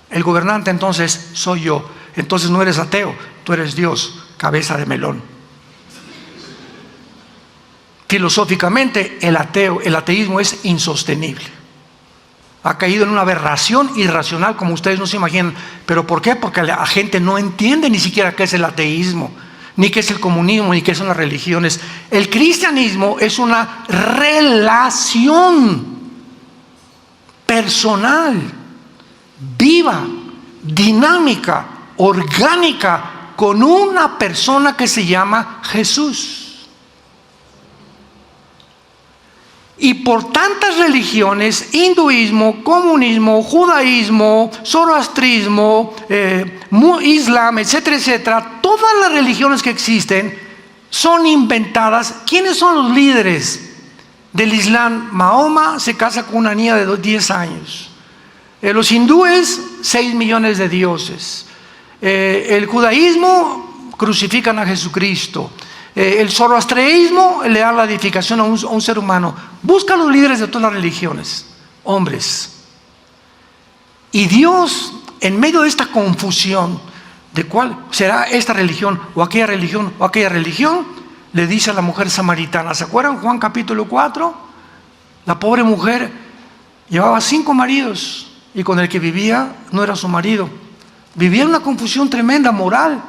El gobernante entonces soy yo. Entonces no eres ateo, tú eres Dios, cabeza de melón. Filosóficamente, el ateísmo es insostenible. Ha caído en una aberración irracional, como ustedes no se imaginan. ¿Pero por qué? Porque la gente no entiende ni siquiera qué es el ateísmo, ni qué es el comunismo, ni qué son las religiones. El cristianismo es una relación personal, viva, dinámica, orgánica, con una persona que se llama Jesús. Y por tantas religiones, hinduismo, comunismo, judaísmo, zoroastrismo, islam, etcétera, etcétera, todas las religiones que existen son inventadas. ¿Quiénes son los líderes del islam? Mahoma se casa con una niña de 10 años. Los hindúes, 6 millones de dioses. El judaísmo, crucifican a Jesucristo. El zoroastreísmo le da la edificación a un ser humano. Busca a los líderes de todas las religiones, hombres. Y Dios, en medio de esta confusión de cuál será esta religión o aquella religión, le dice a la mujer samaritana. ¿Se acuerdan Juan capítulo 4? La pobre mujer llevaba 5 maridos y con el que vivía no era su marido. Vivía en una confusión tremenda moral.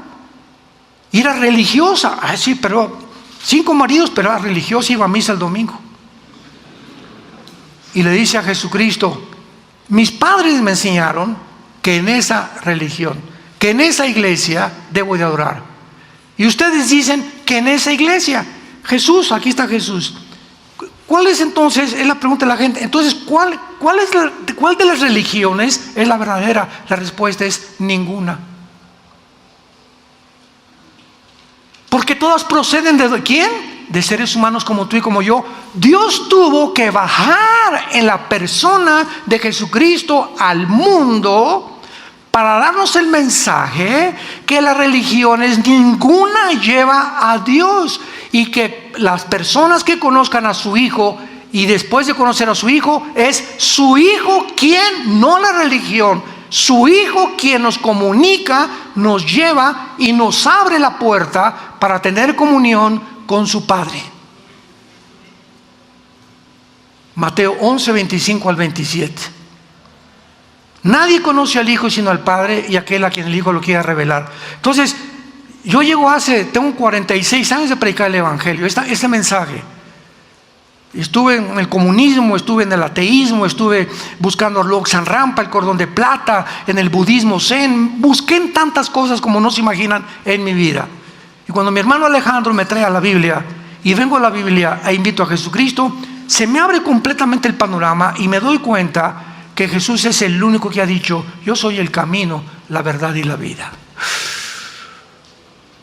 Y era religiosa. Sí, pero 5 maridos, pero era religiosa, iba a misa el domingo. Y le dice a Jesucristo: mis padres me enseñaron que en esa religión, que en esa iglesia debo de adorar. Y ustedes dicen que en esa iglesia. Jesús, aquí está Jesús. ¿Cuál es entonces? Es la pregunta de la gente. Entonces, ¿cuál de las religiones es la verdadera? La respuesta es ninguna. Porque todas proceden de ¿quién? De seres humanos como tú y como yo. Dios tuvo que bajar en la persona de Jesucristo al mundo para darnos el mensaje que las religiones ninguna lleva a Dios, y que las personas que conozcan a su Hijo y después de conocer a su Hijo, es su Hijo quien, no la religión, su Hijo quien nos comunica, nos lleva y nos abre la puerta para tener comunión con su Padre. Mateo 11, 25 al 27. Nadie conoce al Hijo sino al Padre y aquel a quien el Hijo lo quiera revelar. Entonces, yo tengo 46 años de predicar el Evangelio, este mensaje. Estuve en el comunismo, estuve en el ateísmo, estuve buscando Lobsang Rampa, el cordón de plata, en el budismo zen, busqué en tantas cosas como no se imaginan en mi vida. Y cuando mi hermano Alejandro me trae a la Biblia y vengo a la Biblia e invito a Jesucristo, se me abre completamente el panorama y me doy cuenta que Jesús es el único que ha dicho: yo soy el camino, la verdad y la vida.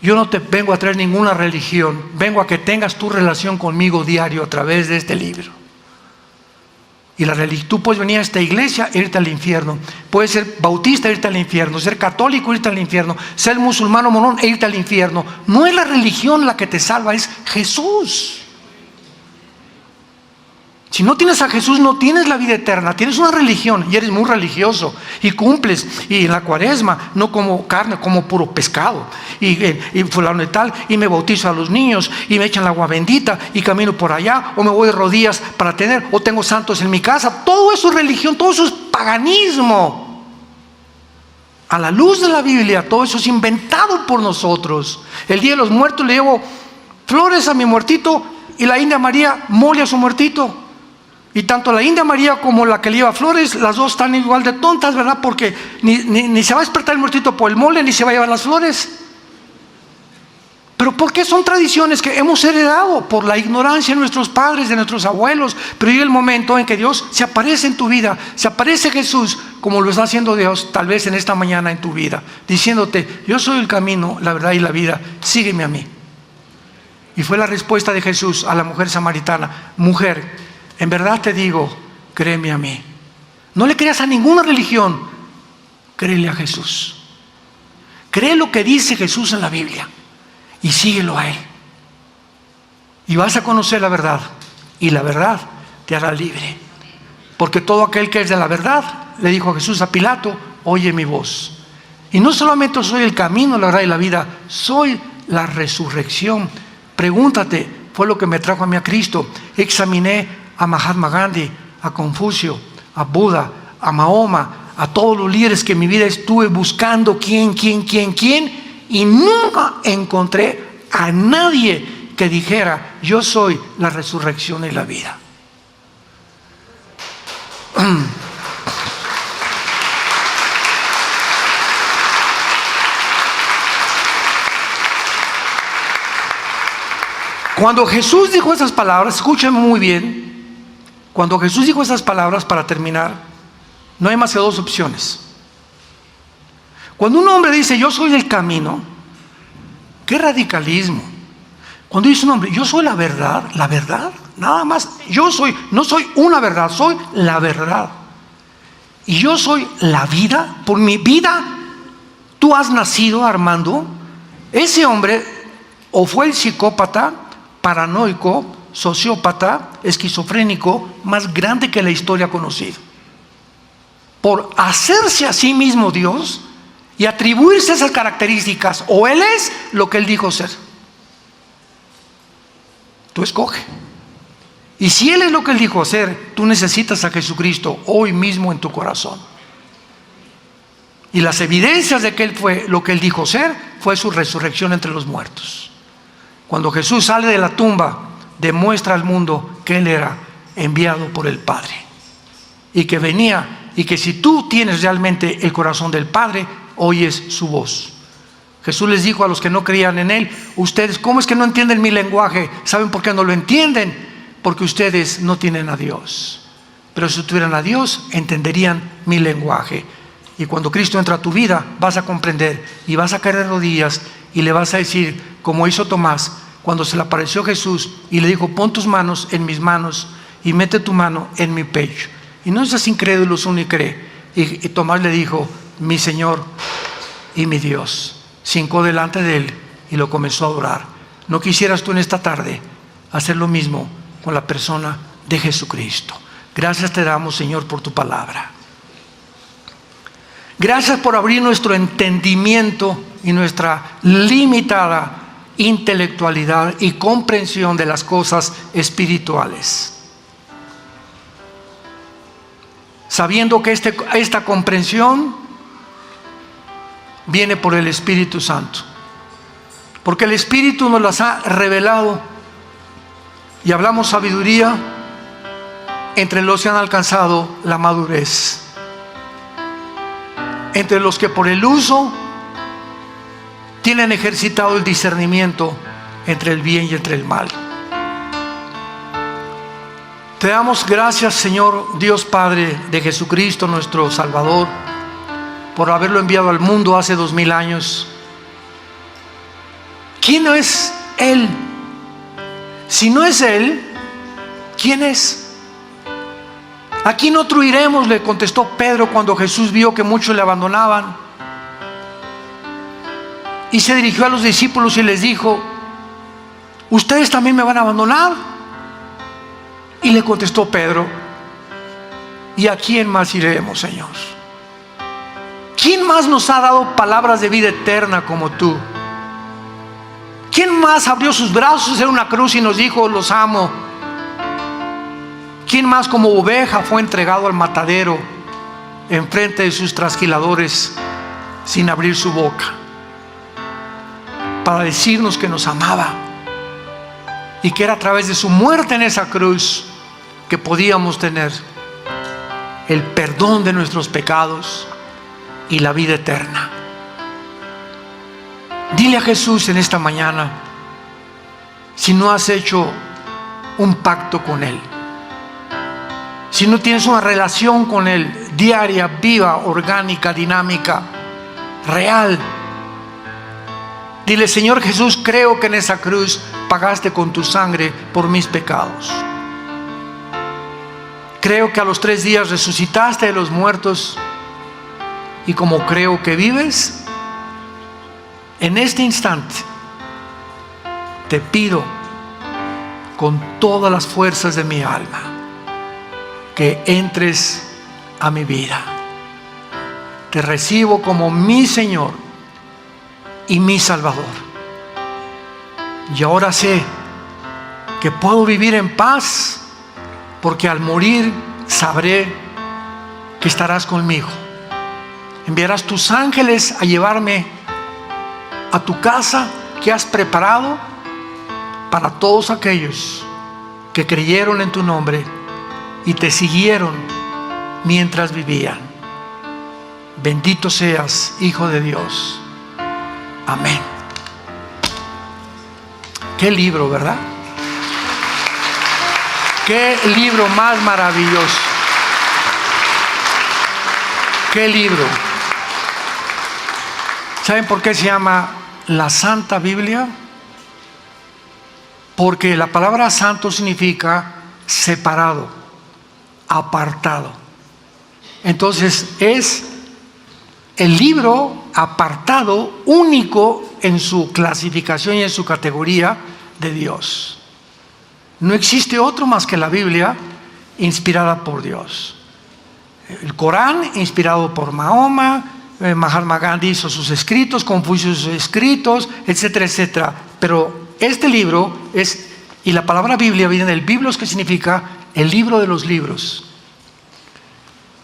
Yo no te vengo a traer ninguna religión, vengo a que tengas tu relación conmigo diario a través de este libro. Y tú puedes venir a esta iglesia e irte al infierno, puedes ser bautista e irte al infierno, ser católico e irte al infierno, ser musulmán o morón e irte al infierno. No es la religión la que te salva, es Jesús. Si no tienes a Jesús, no tienes la vida eterna. Tienes una religión y eres muy religioso y cumples. Y en la cuaresma no como carne, como puro pescado. Y fulano y tal, y me bautizo a los niños y me echan el agua bendita y camino por allá, o me voy de rodillas para tener, o tengo santos en mi casa. Todo eso es religión, todo eso es paganismo. A la luz de la Biblia, todo eso es inventado por nosotros. El Día de los Muertos le llevo flores a mi muertito y la India María mole a su muertito. Y tanto la India María como la que le lleva flores, las dos están igual de tontas, ¿verdad? Porque ni se va a despertar el muertito por el mole, ni se va a llevar las flores. ¿Pero por qué? Son tradiciones que hemos heredado por la ignorancia de nuestros padres, de nuestros abuelos. Pero llega el momento en que Dios se aparece en tu vida, se aparece Jesús, como lo está haciendo Dios tal vez en esta mañana en tu vida, diciéndote: yo soy el camino, la verdad y la vida, sígueme a mí. Y fue la respuesta de Jesús a la mujer samaritana: mujer, en verdad te digo, créeme a mí. No le creas a ninguna religión, créele a Jesús. Cree lo que dice Jesús en la Biblia y síguelo a Él. Y vas a conocer la verdad, y la verdad te hará libre. Porque todo aquel que es de la verdad, le dijo Jesús a Pilato, oye mi voz. Y no solamente soy el camino, la verdad y la vida, soy la resurrección. Pregúntate, fue lo que me trajo a mí a Cristo. Examiné a Mahatma Gandhi, a Confucio, a Buda, a Mahoma, a todos los líderes que en mi vida estuve buscando quién, y nunca encontré a nadie que dijera: yo soy la resurrección y la vida. Cuando Jesús dijo esas palabras, escúchenme muy bien, cuando Jesús dijo esas palabras, para terminar, no hay más que dos opciones. Cuando un hombre dice: yo soy el camino, qué radicalismo. Cuando dice un hombre: yo soy la verdad, nada más, no soy una verdad, soy la verdad. Y yo soy la vida, por mi vida tú has nacido, Armando. Ese hombre o fue el psicópata, paranoico, sociópata, esquizofrénico más grande que la historia ha conocido. Por hacerse a sí mismo Dios y atribuirse esas características, o Él es lo que Él dijo ser. Tú escoge. Y si Él es lo que Él dijo ser, tú necesitas a Jesucristo hoy mismo en tu corazón. Y las evidencias de que Él fue lo que Él dijo ser, fue su resurrección entre los muertos. Cuando Jesús sale de la tumba, demuestra al mundo que Él era enviado por el Padre y que venía, y que si tú tienes realmente el corazón del Padre, oyes su voz. Jesús les dijo a los que no creían en Él: ustedes, ¿cómo es que no entienden mi lenguaje? ¿Saben por qué no lo entienden? Porque ustedes no tienen a Dios. Pero si tuvieran a Dios, entenderían mi lenguaje. Y cuando Cristo entra a tu vida, vas a comprender y vas a caer de rodillas y le vas a decir, como hizo Tomás cuando se le apareció Jesús y le dijo: pon tus manos en mis manos y mete tu mano en mi pecho. Y no seas incrédulo, uno y cree. Y Tomás le dijo: mi Señor y mi Dios. Se hincó delante de Él y lo comenzó a adorar. ¿No quisieras tú en esta tarde hacer lo mismo con la persona de Jesucristo? Gracias te damos, Señor, por tu palabra. Gracias por abrir nuestro entendimiento y nuestra limitada intelectualidad y comprensión de las cosas espirituales. Sabiendo que esta comprensión viene por el Espíritu Santo. Porque el Espíritu nos las ha revelado. Y hablamos sabiduría entre los que han alcanzado la madurez, entre los que por el uso tienen ejercitado el discernimiento entre el bien y entre el mal. Te damos gracias, Señor Dios Padre de Jesucristo, nuestro Salvador, por haberlo enviado al mundo hace 2000 años. ¿Quién es Él? Si no es Él, ¿quién es? ¿A quién otro iremos?, le contestó Pedro cuando Jesús vio que muchos le abandonaban. Y se dirigió a los discípulos y les dijo: ¿ustedes también me van a abandonar? Y le contestó Pedro: ¿y a quién más iremos, Señor? ¿Quién más nos ha dado palabras de vida eterna como tú? ¿Quién más abrió sus brazos en una cruz y nos dijo: los amo? ¿Quién más como oveja fue entregado al matadero enfrente de sus trasquiladores sin abrir su boca para decirnos que nos amaba y que era a través de su muerte en esa cruz que podíamos tener el perdón de nuestros pecados y la vida eterna? Dile a Jesús en esta mañana si no has hecho un pacto con Él, si no tienes una relación con Él diaria, viva, orgánica, dinámica, real. Dile: Señor Jesús, creo que en esa cruz pagaste con tu sangre por mis pecados. Creo que a los 3 días resucitaste de los muertos, y como creo que vives, en este instante te pido con todas las fuerzas de mi alma que entres a mi vida. Te recibo como mi Señor y mi Salvador. Y ahora sé que puedo vivir en paz, porque al morir sabré que estarás conmigo. Enviarás tus ángeles a llevarme a tu casa que has preparado para todos aquellos que creyeron en tu nombre y te siguieron mientras vivían. Bendito seas, Hijo de Dios. Amén. Qué libro, ¿verdad? Qué libro más maravilloso. Qué libro. ¿Saben por qué se llama la Santa Biblia? Porque la palabra santo significa separado, apartado. Entonces es el libro apartado, único en su clasificación y en su categoría de Dios. No existe otro más que la Biblia, inspirada por Dios. El Corán, inspirado por Mahoma, Mahatma Gandhi hizo sus escritos, Confucio sus escritos, etcétera, etcétera. Pero este libro es, y la palabra Biblia viene del biblos, que significa el libro de los libros.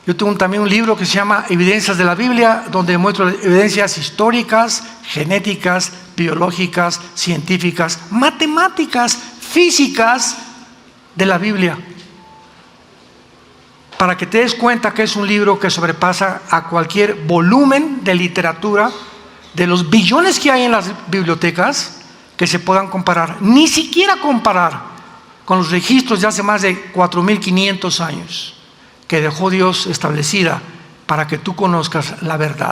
Yo tengo también un libro que se llama Evidencias de la Biblia, donde muestro evidencias históricas, genéticas, biológicas, científicas, matemáticas, físicas de la Biblia, para que te des cuenta que es un libro que sobrepasa a cualquier volumen de literatura de los billones que hay en las bibliotecas que se puedan comparar, ni siquiera comparar con los registros de hace más de 4,500 años que dejó Dios establecida para que tú conozcas la verdad.